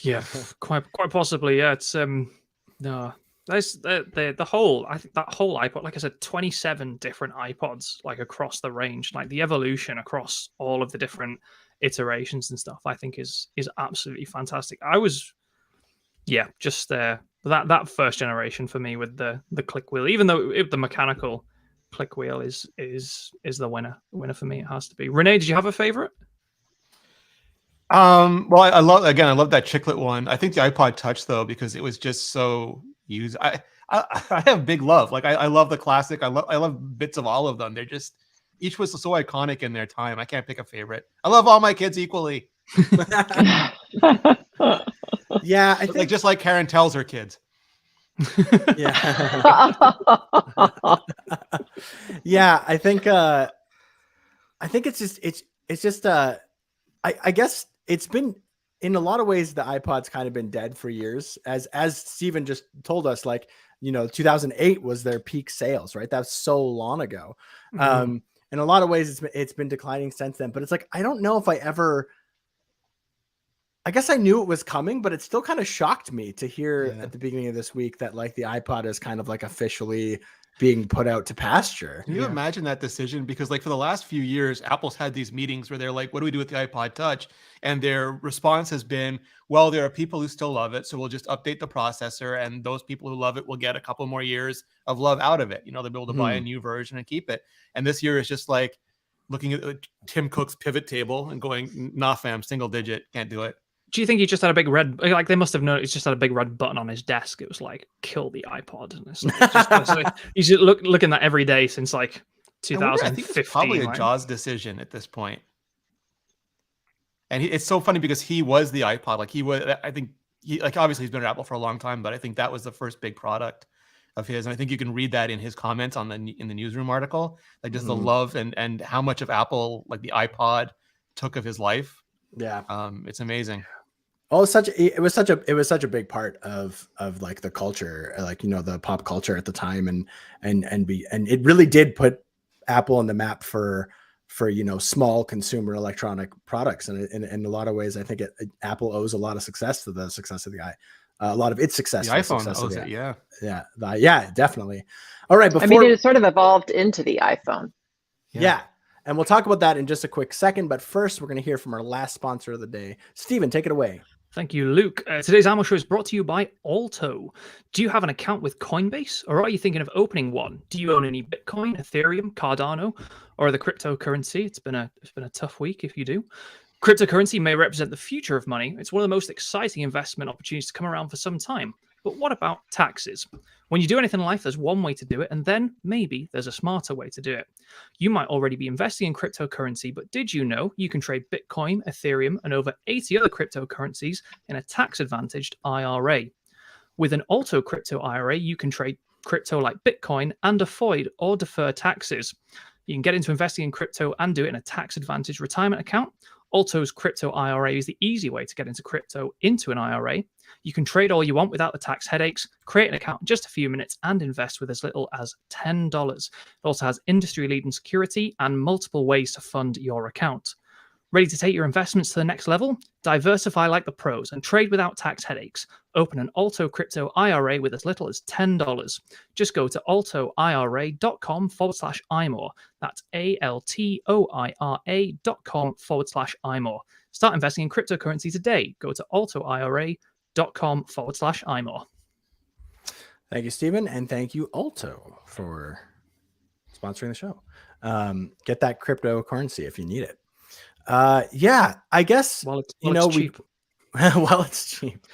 Yeah, quite possibly. Yeah, it's no. There's the whole. I think that whole iPod, like I said, 27 different iPods, like across the range, like the evolution across all of the different iterations and stuff, I think is absolutely fantastic. I was, just that first generation for me with the click wheel, even though the mechanical click wheel is the winner for me. It has to be. Renee, did you have a favorite? Well, I love that chiclet one. I think the iPod Touch though, because it was just so used. I have big love. Like I love the classic. I love bits of all of them. They're just each was so iconic in their time. I can't pick a favorite. I love all my kids equally. Yeah, I think like just like Karen tells her kids. Yeah. Yeah, I think it's just I guess it's been in a lot of ways the iPod's kind of been dead for years, as Steven just told us, like, 2008 was their peak sales, right? That's so long ago. Mhm. In a lot of ways it's been declining since then, but it's like I don't know if I guess I knew it was coming, but it still kind of shocked me to hear at the beginning of this week that like the iPod is kind of like officially being put out to pasture. Can you imagine that decision? Because like for the last few years, Apple's had these meetings where they're like, what do we do with the iPod Touch? And their response has been, well, there are people who still love it. So we'll just update the processor. And those people who love it will get a couple more years of love out of it. They'll be able to buy a new version and keep it. And this year is just like looking at Tim Cook's pivot table and going, nah, fam, single digit, can't do it. Do you think he just had a big red? Like they must have known. He's just had a big red button on his desk. It was like kill the iPod. And he's just looking at that every day since like 2015. I think it's probably a right? Jaws decision at this point. And it's so funny because he was the iPod. Like he was. I think obviously he's been at Apple for a long time, but I think that was the first big product of his. And I think you can read that in his comments in the newsroom article, like just the love and how much of Apple, like the iPod, took of his life. Yeah, it's amazing. Oh, it was such a big part of like the culture, like the pop culture at the time, and it really did put Apple on the map for small consumer electronic products, and in a lot of ways, I think Apple owes a lot of success to the success of a lot of its success. The iPhone owes it, yeah, definitely. All right, it sort of evolved into the iPhone. Yeah. And we'll talk about that in just a quick second. But first, we're going to hear from our last sponsor of the day. Steven, take it away. Thank you, Luke. Today's iMore Show is brought to you by Alto. Do you have an account with Coinbase, or are you thinking of opening one? Do you own any Bitcoin, Ethereum, Cardano, or the cryptocurrency? It's been a tough week if you do. Cryptocurrency may represent the future of money. It's one of the most exciting investment opportunities to come around for some time. But what about taxes? When you do anything in life, there's one way to do it, and then maybe there's a smarter way to do it. You might already be investing in cryptocurrency, but did you know you can trade Bitcoin, Ethereum, and over 80 other cryptocurrencies in a tax-advantaged IRA? With an Alto crypto IRA, you can trade crypto like Bitcoin and avoid or defer taxes. You can get into investing in crypto and do it in a tax-advantaged retirement account. Alto's crypto IRA is the easy way to get into crypto into an IRA. You can trade all you want without the tax headaches, create an account in just a few minutes, and invest with as little as $10. It also has industry-leading security and multiple ways to fund your account. Ready to take your investments to the next level? Diversify like the pros and trade without tax headaches. Open an Alto crypto IRA with as little as $10. Just go to altoira.com/iMore. That's ALTOIRA.com/iMore. Start investing in cryptocurrency today. Go to altoira.com/iMore. Thank you, Steven, and thank you, Alto, for sponsoring the show. Get that cryptocurrency if you need it. Yeah, I guess it's cheap. Well, it's cheap.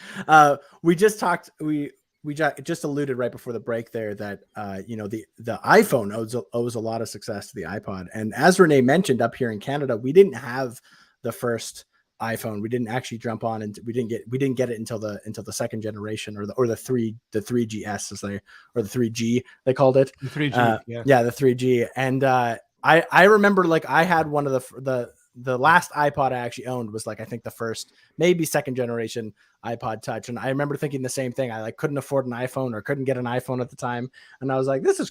We just talked. We just alluded right before the break there that the iPhone owes a lot of success to the iPod, and as Renee mentioned, up here in Canada, we didn't have the first iPhone. We didn't actually jump on, and we didn't get it until the second generation, or the 3GS or the 3G they called it. The 3G, the 3G, and I remember like I had one of the last iPod I actually owned was like I think the first, maybe second generation iPod Touch, and I remember thinking the same thing. I like couldn't afford an iPhone or couldn't get an iPhone at the time, and I was like, this is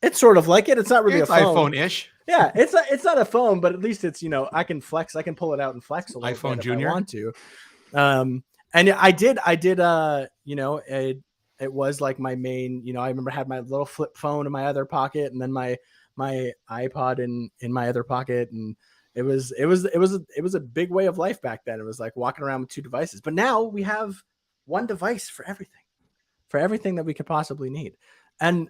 it's sort of like it. It's not really a phone. iPhone-ish. Yeah, it's not a phone, but at least it's I can flex. I can pull it out and flex a little iPhone bit Junior. if I want to. And I did. It was like my main. I remember I had my little flip phone in my other pocket, and then my iPod in my other pocket, and it was a big way of life back then. It was like walking around with two devices, but now we have one device for everything that we could possibly need. And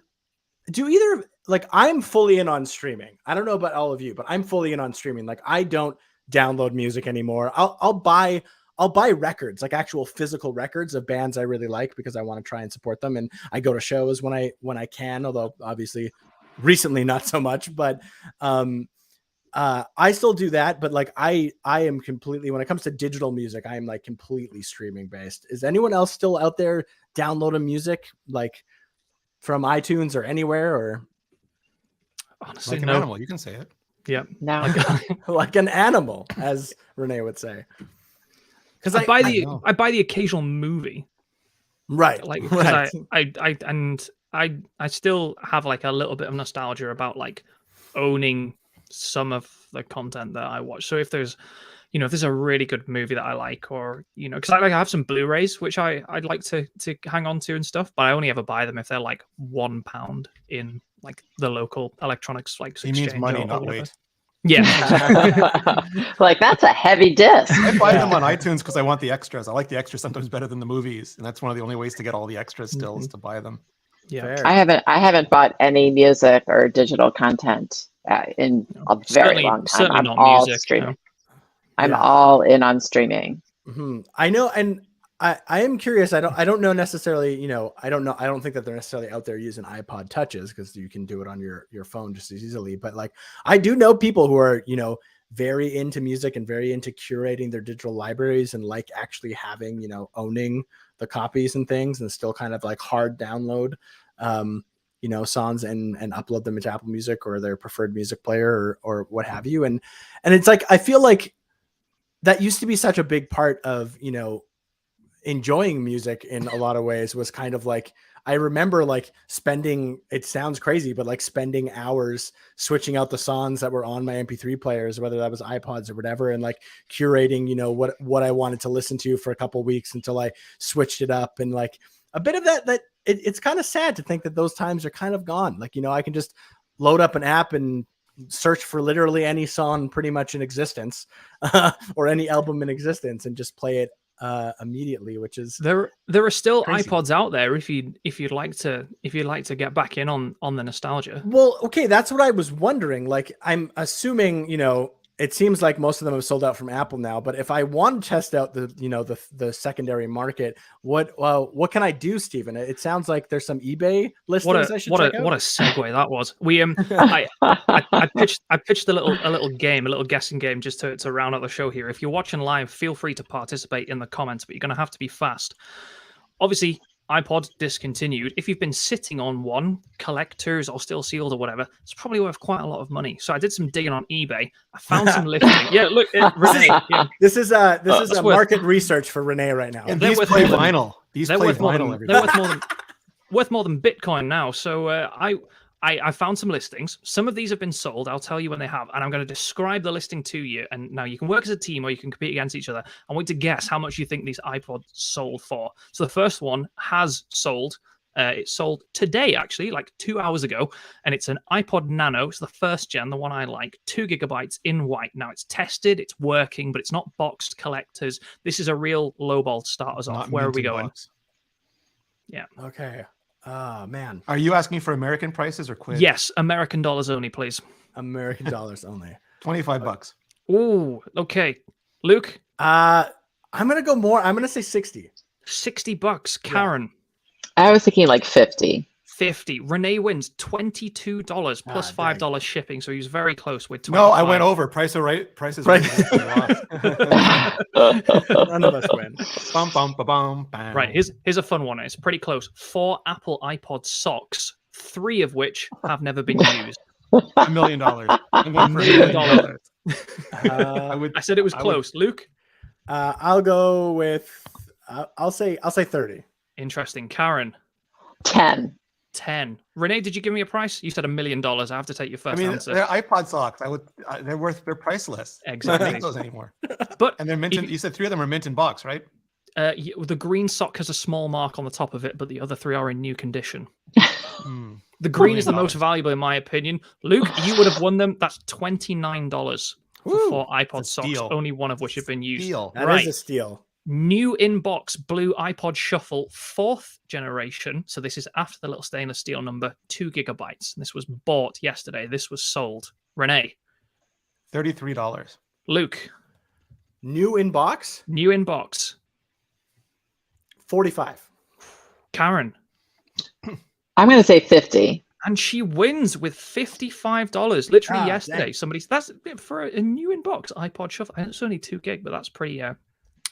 I'm fully in on streaming. I don't know about all of you, but I'm fully in on streaming. Like I don't download music anymore. I'll buy records, like actual physical records of bands I really like, because I want to try and support them. And I go to shows when I can, although obviously recently not so much, but I still do that. But like I am completely, when it comes to digital music, I am like completely streaming based. Is anyone else still out there downloading music like from iTunes or anywhere? Or Honestly, Like an no. animal, you can say it. Yeah. No. like an animal, as Renee would say? Because I buy the know. I buy the occasional movie, right, like because right. I still have like a little bit of nostalgia about like owning some of the content that I watch. So if there's if there's a really good movie that I like, or because I have some Blu-rays which I'd like to hang on to and stuff, but I only ever buy them if they're like £1 in like the local electronics like He means exchange money, or not whatever. weight. Yeah. Like, that's a heavy disc. I buy them on iTunes because I want the extras. I like the extras sometimes better than the movies, and that's one of the only ways to get all the extras still is to buy them. Yeah. Fair. I haven't bought any music or digital content in a very Certainly- long time. certainly I'm not all music, streaming. no. I'm Yeah. all in on streaming. I know, and I am curious. I don't know necessarily. I don't know. I don't think that they're necessarily out there using iPod touches, because you can do it on your phone just as easily. But like, I do know people who are very into music and very into curating their digital libraries, and like actually having owning the copies and things, and still kind of like hard download songs and upload them into Apple Music or their preferred music player or what have you. And it's like, I feel like that used to be such a big part of enjoying music in a lot of ways. Was kind of like, I remember like spending, it sounds crazy, but like spending hours switching out the songs that were on my MP3 players, whether that was iPods or whatever, and like curating what I wanted to listen to for a couple of weeks until I switched it up. And like a bit of that it's kind of sad to think that those times are kind of gone. Like I can just load up an app and search for literally any song pretty much in existence, or any album in existence, and just play it immediately, which is There are still crazy. iPods out there if you'd like to get back in on the nostalgia. Well, okay, that's what I was wondering. Like, I'm assuming it seems like most of them have sold out from Apple now, but if I want to test out the secondary market, what can I do, Stephen? It sounds like there's some eBay listings I should check out. What a segue that was. We I pitched a little game, a little guessing game, just to round out the show here. If you're watching live, feel free to participate in the comments, but you're going to have to be fast. Obviously, iPod discontinued. If you've been sitting on one, collectors or still sealed or whatever, it's probably worth quite a lot of money. So I did some digging on eBay. I found some listing. Yeah, look, Renee. Yeah. This is a worth- market research for Renee right now. And They're these worth play more than- vinyl. These They're play worth more vinyl. than Everybody. worth more than Bitcoin now. So I found some listings. Some of these have been sold. I'll tell you when they have, and I'm going to describe the listing to you. And now you can work as a team or you can compete against each other. I want you to guess how much you think these iPods sold for. So the first one has sold. It sold today, actually, like 2 hours ago, and it's an iPod Nano. It's the first gen, the one I like, 2 gigabytes in white. Now it's tested, it's working, but it's not boxed collectors. This is a real lowball to start us off. Not Where are we mint in going? box. Yeah. Okay. Oh man. Are you asking for American prices or quid? Yes, American dollars only, please. American dollars only. $25. Ooh, okay. Luke, I'm gonna go more. I'm gonna say 60. $60. Karen, I was thinking like 50. 50. Renee wins $22 plus Ah, dang. $5 shipping, so he's very close with 25. No, I went over. Prices right. None of us win. Bum, bum, ba-bum, bam. Right, here's a fun one. It's pretty close. 4 Apple iPod socks, 3 of which have never been used. $1 million. I'm going for $1 million. I said it was I would- close. Luke, I'll go with. I'll say 30. interesting. Karen, 10. 10. Renee, did you give me a price? You said $1 million. I have to take your I first mean, answer. they're iPod socks. They're priceless. I Exactly. don't make those anymore. But And they're mint. You said 3 of them are mint in box, right? the green sock has a small mark on the top of it, but the other 3 are in new condition. Hmm. The green is the $1 million. most valuable, in my opinion. Luke, you would have won them. That's $29 for Woo, 4 iPod it's a socks, steal. only one of which have been used. Deal. That is Right. a steal. New inbox blue iPod Shuffle, 4th generation. So this is after the little stainless steel number, 2 gigabytes. This was bought yesterday. This was sold. Renee, $33. Luke, New in box? New in box. 45. Karen. I'm going to say 50. And she wins with $55. Literally Ah, yesterday, dang. that's for a new in-box iPod Shuffle. And it's only 2 gig, but that's pretty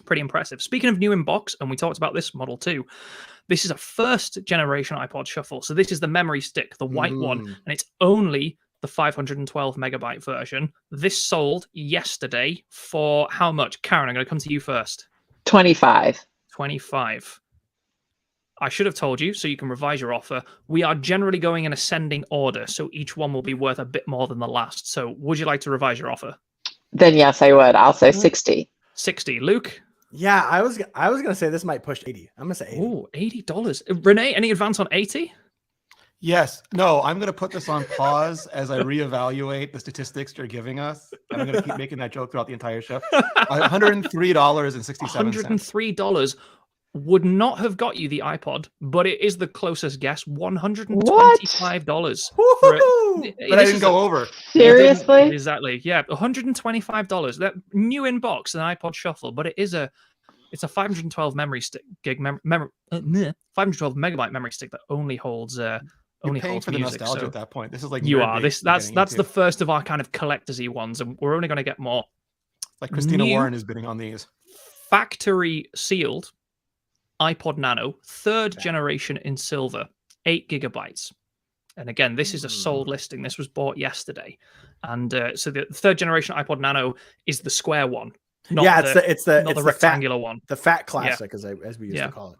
impressive. Speaking of new in-box, and we talked about this model too, this is a first generation iPod Shuffle. So this is the memory stick, the white one, and it's only the 512 megabyte version. This sold yesterday for how much? Karen, I'm going to come to you first. 25. 25. I should have told you, so you can revise your offer. We are generally going in ascending order, so each one will be worth a bit more than the last. So would you like to revise your offer? Then yes, I would. I'll say 60. 60. Luke? Yeah, I was gonna say this might push 80. I'm gonna say 80. Oh, $80. Renee, any advance on 80? Yes. No, I'm going to put this on pause as I reevaluate the statistics you're giving us. And I'm going to keep making that joke throughout the entire show. $103.67. $103 would not have got you the iPod, but it is the closest guess. $125. But I didn't go over. Seriously? Exactly. Yeah, $125. That new in box, an iPod Shuffle, but it's a 512 memory stick 512 megabyte memory stick that only holds You're paying holds for the music. nostalgia So at that point. This is like you nerd are. bait That's getting into. the first of our kind of collectors-y ones, and we're only going to get more. Like Christina New Warren is bidding on these. Factory sealed iPod Nano, 3rd generation in silver, 8 gigabytes. And again, this is a sold listing. This was bought yesterday, and so the 3rd generation iPod Nano is the square one. It's the rectangular one. The fat classic, as we used to call it.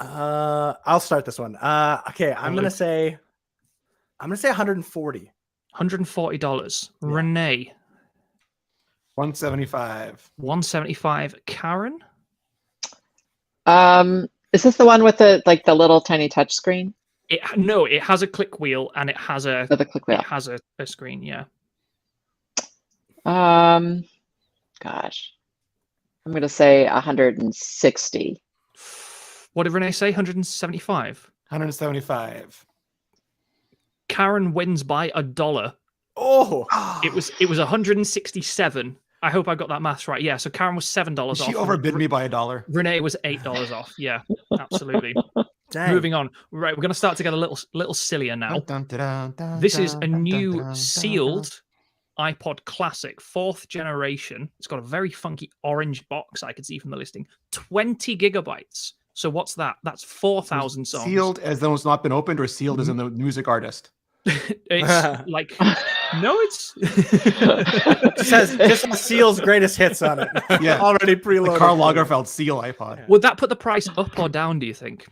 I'll start this one. Okay, I'm gonna say 140. $140. Renee. 175. 175. Karen. Is this the one with the little tiny touch screen? It has a click wheel and it has a screen. Yeah. Gosh, I'm gonna say 160. What did Renee say? 175. 175. Karen wins by $1. Oh, it was 167. I hope I got that maths right. Yeah, so Karen was $7 off. She overbid me by $1. Renee was $8 off. Yeah, absolutely. dang. Moving on. Right, we're going to start to get a little sillier now. This is a new sealed iPod Classic, 4th generation. It's got a very funky orange box I could see from the listing. 20 gigabytes. So what's that? That's 4,000 songs. Sealed as though it's not been opened, or sealed as in the music artist? It's like, no, it's just Seal's greatest hits on it. Yeah, already preloaded. The Karl Lagerfeld Seal iPod. Would that put the price up or down, do you think?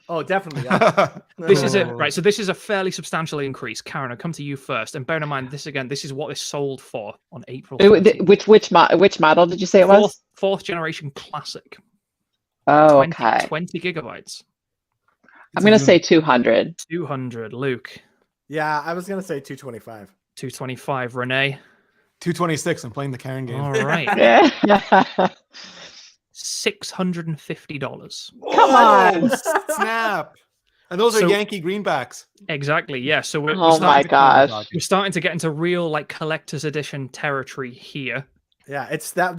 Oh, definitely. Yeah. This is it, right? So this is a fairly substantial increase. Karen, I'll come to you first. And bear in mind, this is what this sold for on April 14th. Which model did you say it was? 4th generation Classic. Oh, 20, okay. 20 gigabytes. I'm going to say 200. 200. Luke. Yeah, I was going to say 225. 225. Renee. 226. I'm playing the Karen game. All right. $650. Come on. Snap. And those are Yankee greenbacks. Exactly. Yeah. So we're my gosh. We're starting to get into real collector's edition territory here. Yeah, it's that's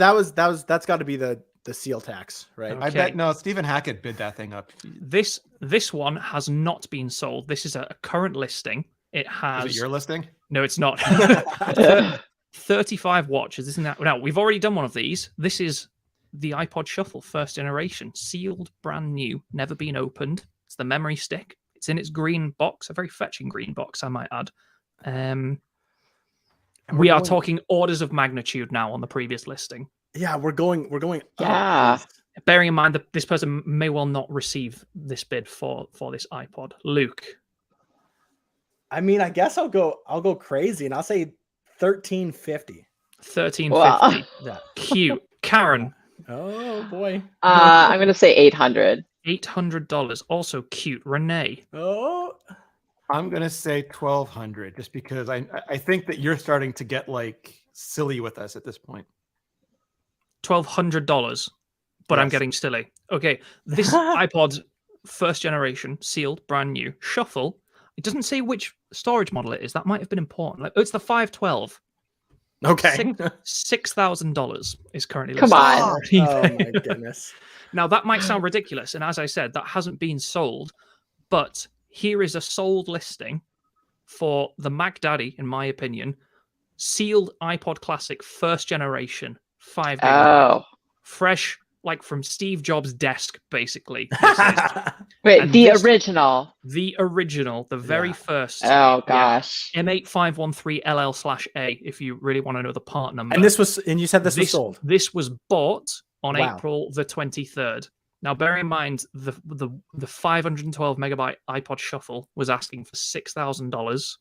got to be the seal tax, right? Okay. I bet no, Stephen Hackett bid that thing up. This one has not been sold. This is a current listing. It has. Is it your listing? No, it's not. 35 watches. Isn't that? Now we've already done one of these. This is the iPod Shuffle 1st generation, sealed, brand new, never been opened. It's the memory stick. It's in its green box, a very fetching green box, I might add. We are talking orders of magnitude now on the previous listing. Yeah, we're going. Yeah. Bearing in mind that this person may well not receive this bid for this iPod. Luke. I mean, I guess I'll go crazy and I'll say 1350. 1350. Wow. Yeah. Cute. Karen. Oh boy. I'm going to say 800. $800. Also cute. Renee. Oh. I'm gonna say 1,200, just because I think that you're starting to get silly with us at this point. $1,200, but Yes. I'm getting silly. Okay, this iPod 1st generation, sealed, brand new, Shuffle. It doesn't say which storage model it is. That might have been important. It's the 512. Okay. $6,000 is currently Come listed on. on Oh eBay. my goodness. Now that might sound ridiculous, and as I said, that hasn't been sold. But here is a sold listing for the Mac Daddy, in my opinion, sealed iPod Classic first generation, 5 GB, Oh, fresh, like from Steve Jobs' desk, basically. This is. wait, And the this- original. The original, the very Yeah. first. Oh gosh. M8513LL/A, if you really want to know the part number. And you said this was sold. This was bought on Wow. April the 23rd. Now, bear in mind the 512 megabyte iPod Shuffle was asking for $6,000.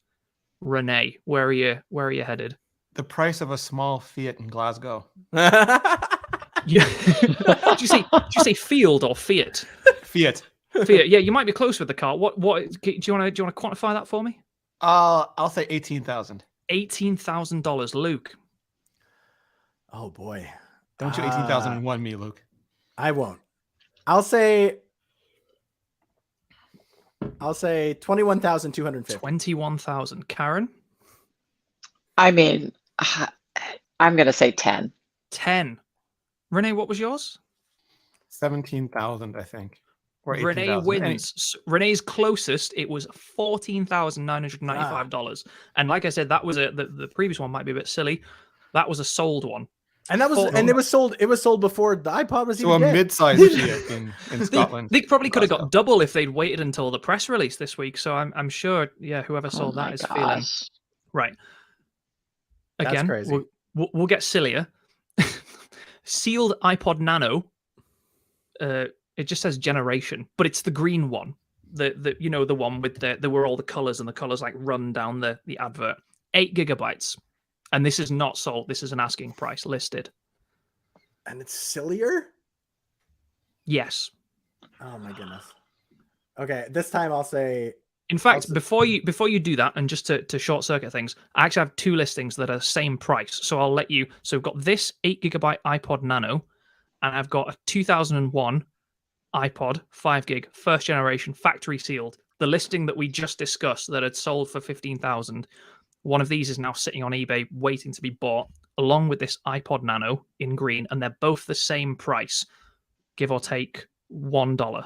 Renee, where are you headed? The price of a small Fiat in Glasgow. Yeah. Did you say Field or Fiat? Fiat. Fiat. Yeah, you might be close with the car. What do you want to quantify that for me? I'll say 18,000. $18,000, Luke. Oh boy. Don't you 18,001 me, Luke? I won't. I'll say 21,250. 21,000. Karen? I mean, I'm gonna say 10. 10. Renee, what was yours? 17,000, I think. Or Renee 18,000. wins. Renee's closest. It was $14,995. And like I said, that was the previous one might be a bit silly. That was a sold one. And that was it was sold. It was sold before the iPod was So a even dead. mid-sized Fiat in Scotland. They probably could have got double if they'd waited until the press release this week. So I'm sure, yeah, whoever sold that is feeling right. That's Again, crazy. we'll get sillier. Sealed iPod Nano. It just says generation, but it's the green one. The one with the where all the colors and the colors like run down the advert. 8 gigabytes. And this is not sold. This is an asking price listed. And it's sillier? Yes. Oh my goodness. Okay, this time I'll say In fact, before you do that, and just to short circuit things, I actually have 2 listings that are the same price. So I'll let you. So I've got this 8 gigabyte iPod Nano, and I've got a 2001 iPod 5 gig first generation factory sealed. The listing that we just discussed that had sold for 15,000. One of these is now sitting on eBay waiting to be bought, along with this iPod Nano in green, and they're both the same price, give or take $1.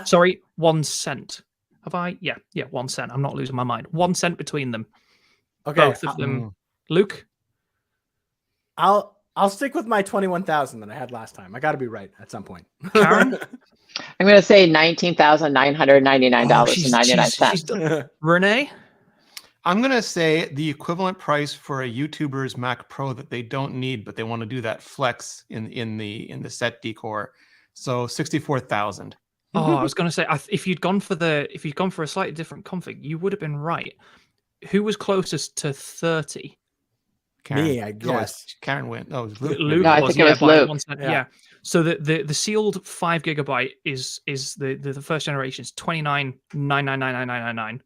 Sorry, 1 cent. Have I? Yeah, 1 cent. I'm not losing my mind. 1 cent between them. okay. Both of them. Luke? I'll stick with my 21,000 that I had last time. I got to be right at some point. Karen? I'm gonna say $19,999.99. Renee? I'm going to say the equivalent price for a YouTuber's Mac Pro that they don't need, but they want to do that flex in the set decor. So 64,000. Oh, I was going to say if you'd gone for a slightly different config, you would have been right. Who was closest to 30? Karen. Me, I guess. Karen went. Oh, it was Luke. Luke No, I was, think it was by Luke. 1 cent. Yeah. Yeah. So the sealed 5 gigabyte is the first generation is $29,999,999,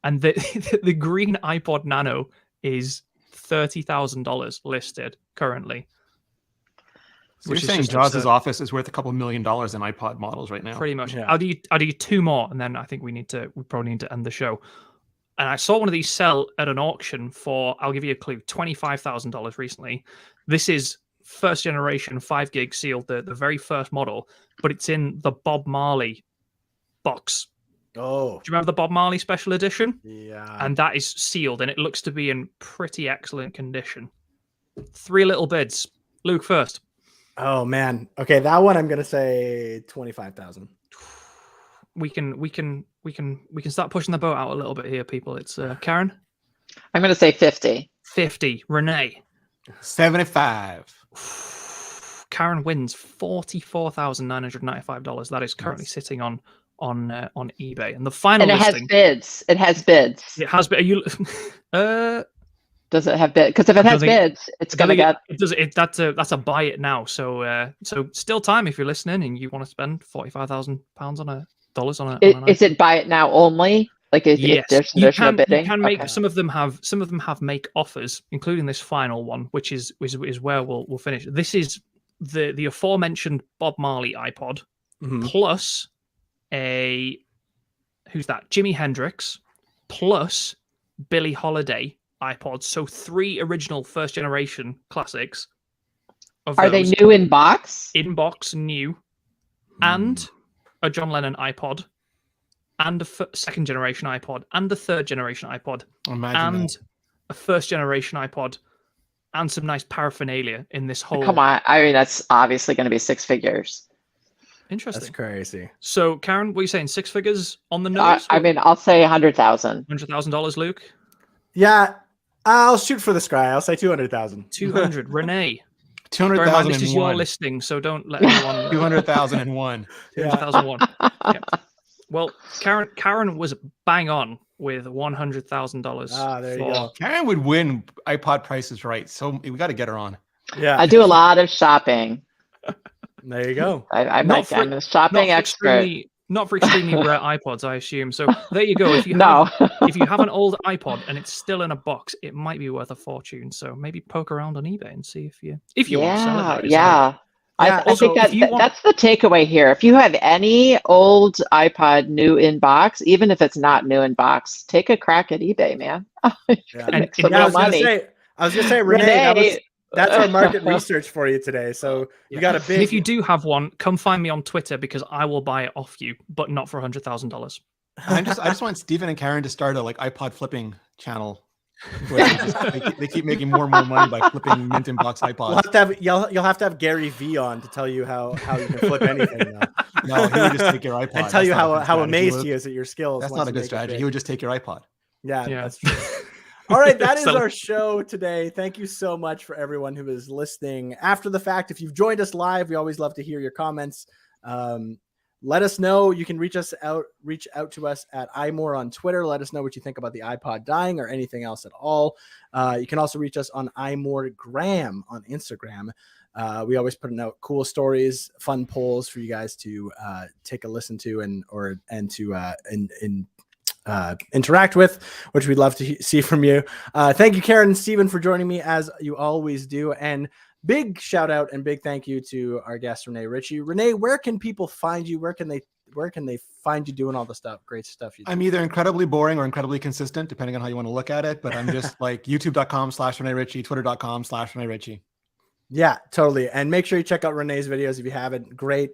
and the green iPod Nano is $30,000 listed currently. So you're which is saying just Jaws' absurd. office is worth a couple $1 million in iPod models right now? Pretty much. Yeah. I'll do you 2 more, and then I think we probably need to end the show. And I saw one of these sell at an auction for, I'll give you a clue, $25,000 recently. This is first generation 5 gig sealed, the very first model, but it's in the Bob Marley box. Oh, Do you remember the Bob Marley special edition? yeah. And that is sealed, and it looks to be in pretty excellent condition. 3 little bids. Luke first. Oh man. Okay, that one I'm gonna say 25,000. We can start pushing the boat out a little bit here, people. It's Karen. I'm gonna say 50. 50. Renee. 75. Karen wins $44,995. That is currently sitting on eBay. And the final And it has listing. bids. It has bids. It has been. Are you? Does it have bids? Because if it I has don't think- bids, it's gonna get. It does. That's a buy it now. So still time if you're listening and you want to spend £45,000 on a dollars on a. Is it buy it now only? Like if Yes, there's you no can bidding? make Okay. some of them have make offers, including this final one, which is where we'll finish. This is the aforementioned Bob Marley iPod Mhm. plus who's that? Jimi Hendrix plus Billie Holiday iPods. So 3 original first generation classics. Are they new in box? In box, new, and a John Lennon iPod, and a second generation iPod, and a third generation iPod, and a first generation iPod, and some nice paraphernalia in this whole. Come on, I mean that's obviously going to be 6 figures. Interesting. That's crazy. So, Karen, what are you saying? 6 figures on the nose? I mean, I'll say $100,000. $100,000, Luke. Yeah, I'll shoot for the sky. I'll say 200,000. 200. Renee. 200,000. This is your listing, so don't let anyone. 200,001. 200,001. Yeah. Well, Karen was bang on with $100,000. Ah, there you go. Karen would win iPod Prices Right, so we got to get her on. Yeah, I do a lot of shopping. there you go. I'm a shopping expert. Not for extremely rare iPods, I assume. So there you go. If you have an old iPod and it's still in a box, it might be worth a fortune. So maybe poke around on eBay and see if you want to sell it. Yeah. I think that's the takeaway here. If you have any old iPod new in box, even if it's not new in box, take a crack at eBay, man. I was gonna say, Renee, that's our market research for you today. So you got a big. And if you do have one, come find me on Twitter because I will buy it off you, but not for $100,000. I just want Stephen and Karen to start a iPod flipping channel. Where they keep making more and more money by flipping mint in box iPods. You'll have to have Gary V on to tell you how you can flip anything now. No, he would just take your iPod and tell you how amazed he is at your skills. That's not a good strategy. He would just take your iPod. Yeah. That's true. All right, that is our show today. Thank you so much for everyone who is listening after the fact. If you've joined us live, we always love to hear your comments. Let us know. You can reach out to us at iMore on Twitter. Let us know what you think about the iPod dying or anything else at all. You can also reach us on iMoregram on Instagram. We always put out cool stories, fun polls for you guys to take a listen to and interact with, which we'd love to see from you. Thank you, Karen and Stephen, for joining me as you always do. And big shout out and big thank you to our guest, Renee Ritchie. Renee, where can people find you? Where can they find you doing all the great stuff you do? I'm either incredibly boring or incredibly consistent, depending on how you want to look at it. But I'm just like youtube.com/Renee Ritchie, twitter.com/Renee Ritchie. Yeah, totally. And make sure you check out Renee's videos if you haven't. Great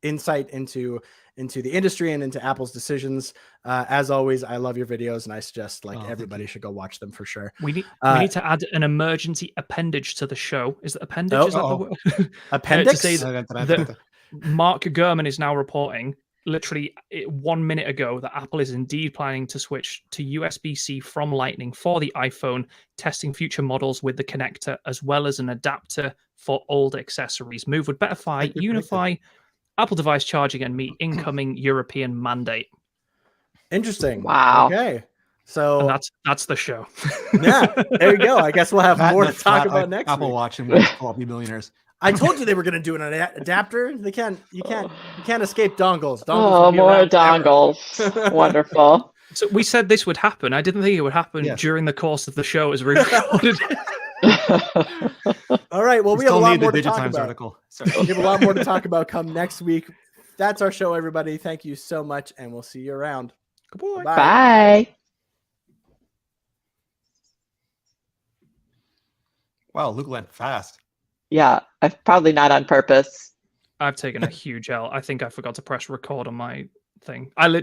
insight into the industry and into Apple's decisions. As always, I love your videos, and I suggest everybody should go watch them for sure. We need to add an emergency appendage to the show. Is it appendage? Is that the word? Appendix? To say that Mark Gurman is now reporting, literally 1 minute ago, that Apple is indeed planning to switch to USB-C from Lightning for the iPhone, testing future models with the connector, as well as an adapter for old accessories. Move would better unify Apple device charging and meet incoming European mandate. Interesting. Wow. Okay. So and that's the show. Yeah, there you go. I guess we'll have more to talk about next Apple week. Watch and we'll all be millionaires. I told you they were going to do an adapter. You can't escape dongles. More dongles. Wonderful. So we said this would happen. I didn't think it would happen during the course of the show as we recorded. All right. Well, we have a lot more to talk about. Article. We have a lot more to talk about come next week. That's our show, everybody. Thank you so much, and we'll see you around. Goodbye. Bye. Wow, Luke went fast. Yeah, probably not on purpose. I've taken a huge L. I think I forgot to press record on my thing. I literally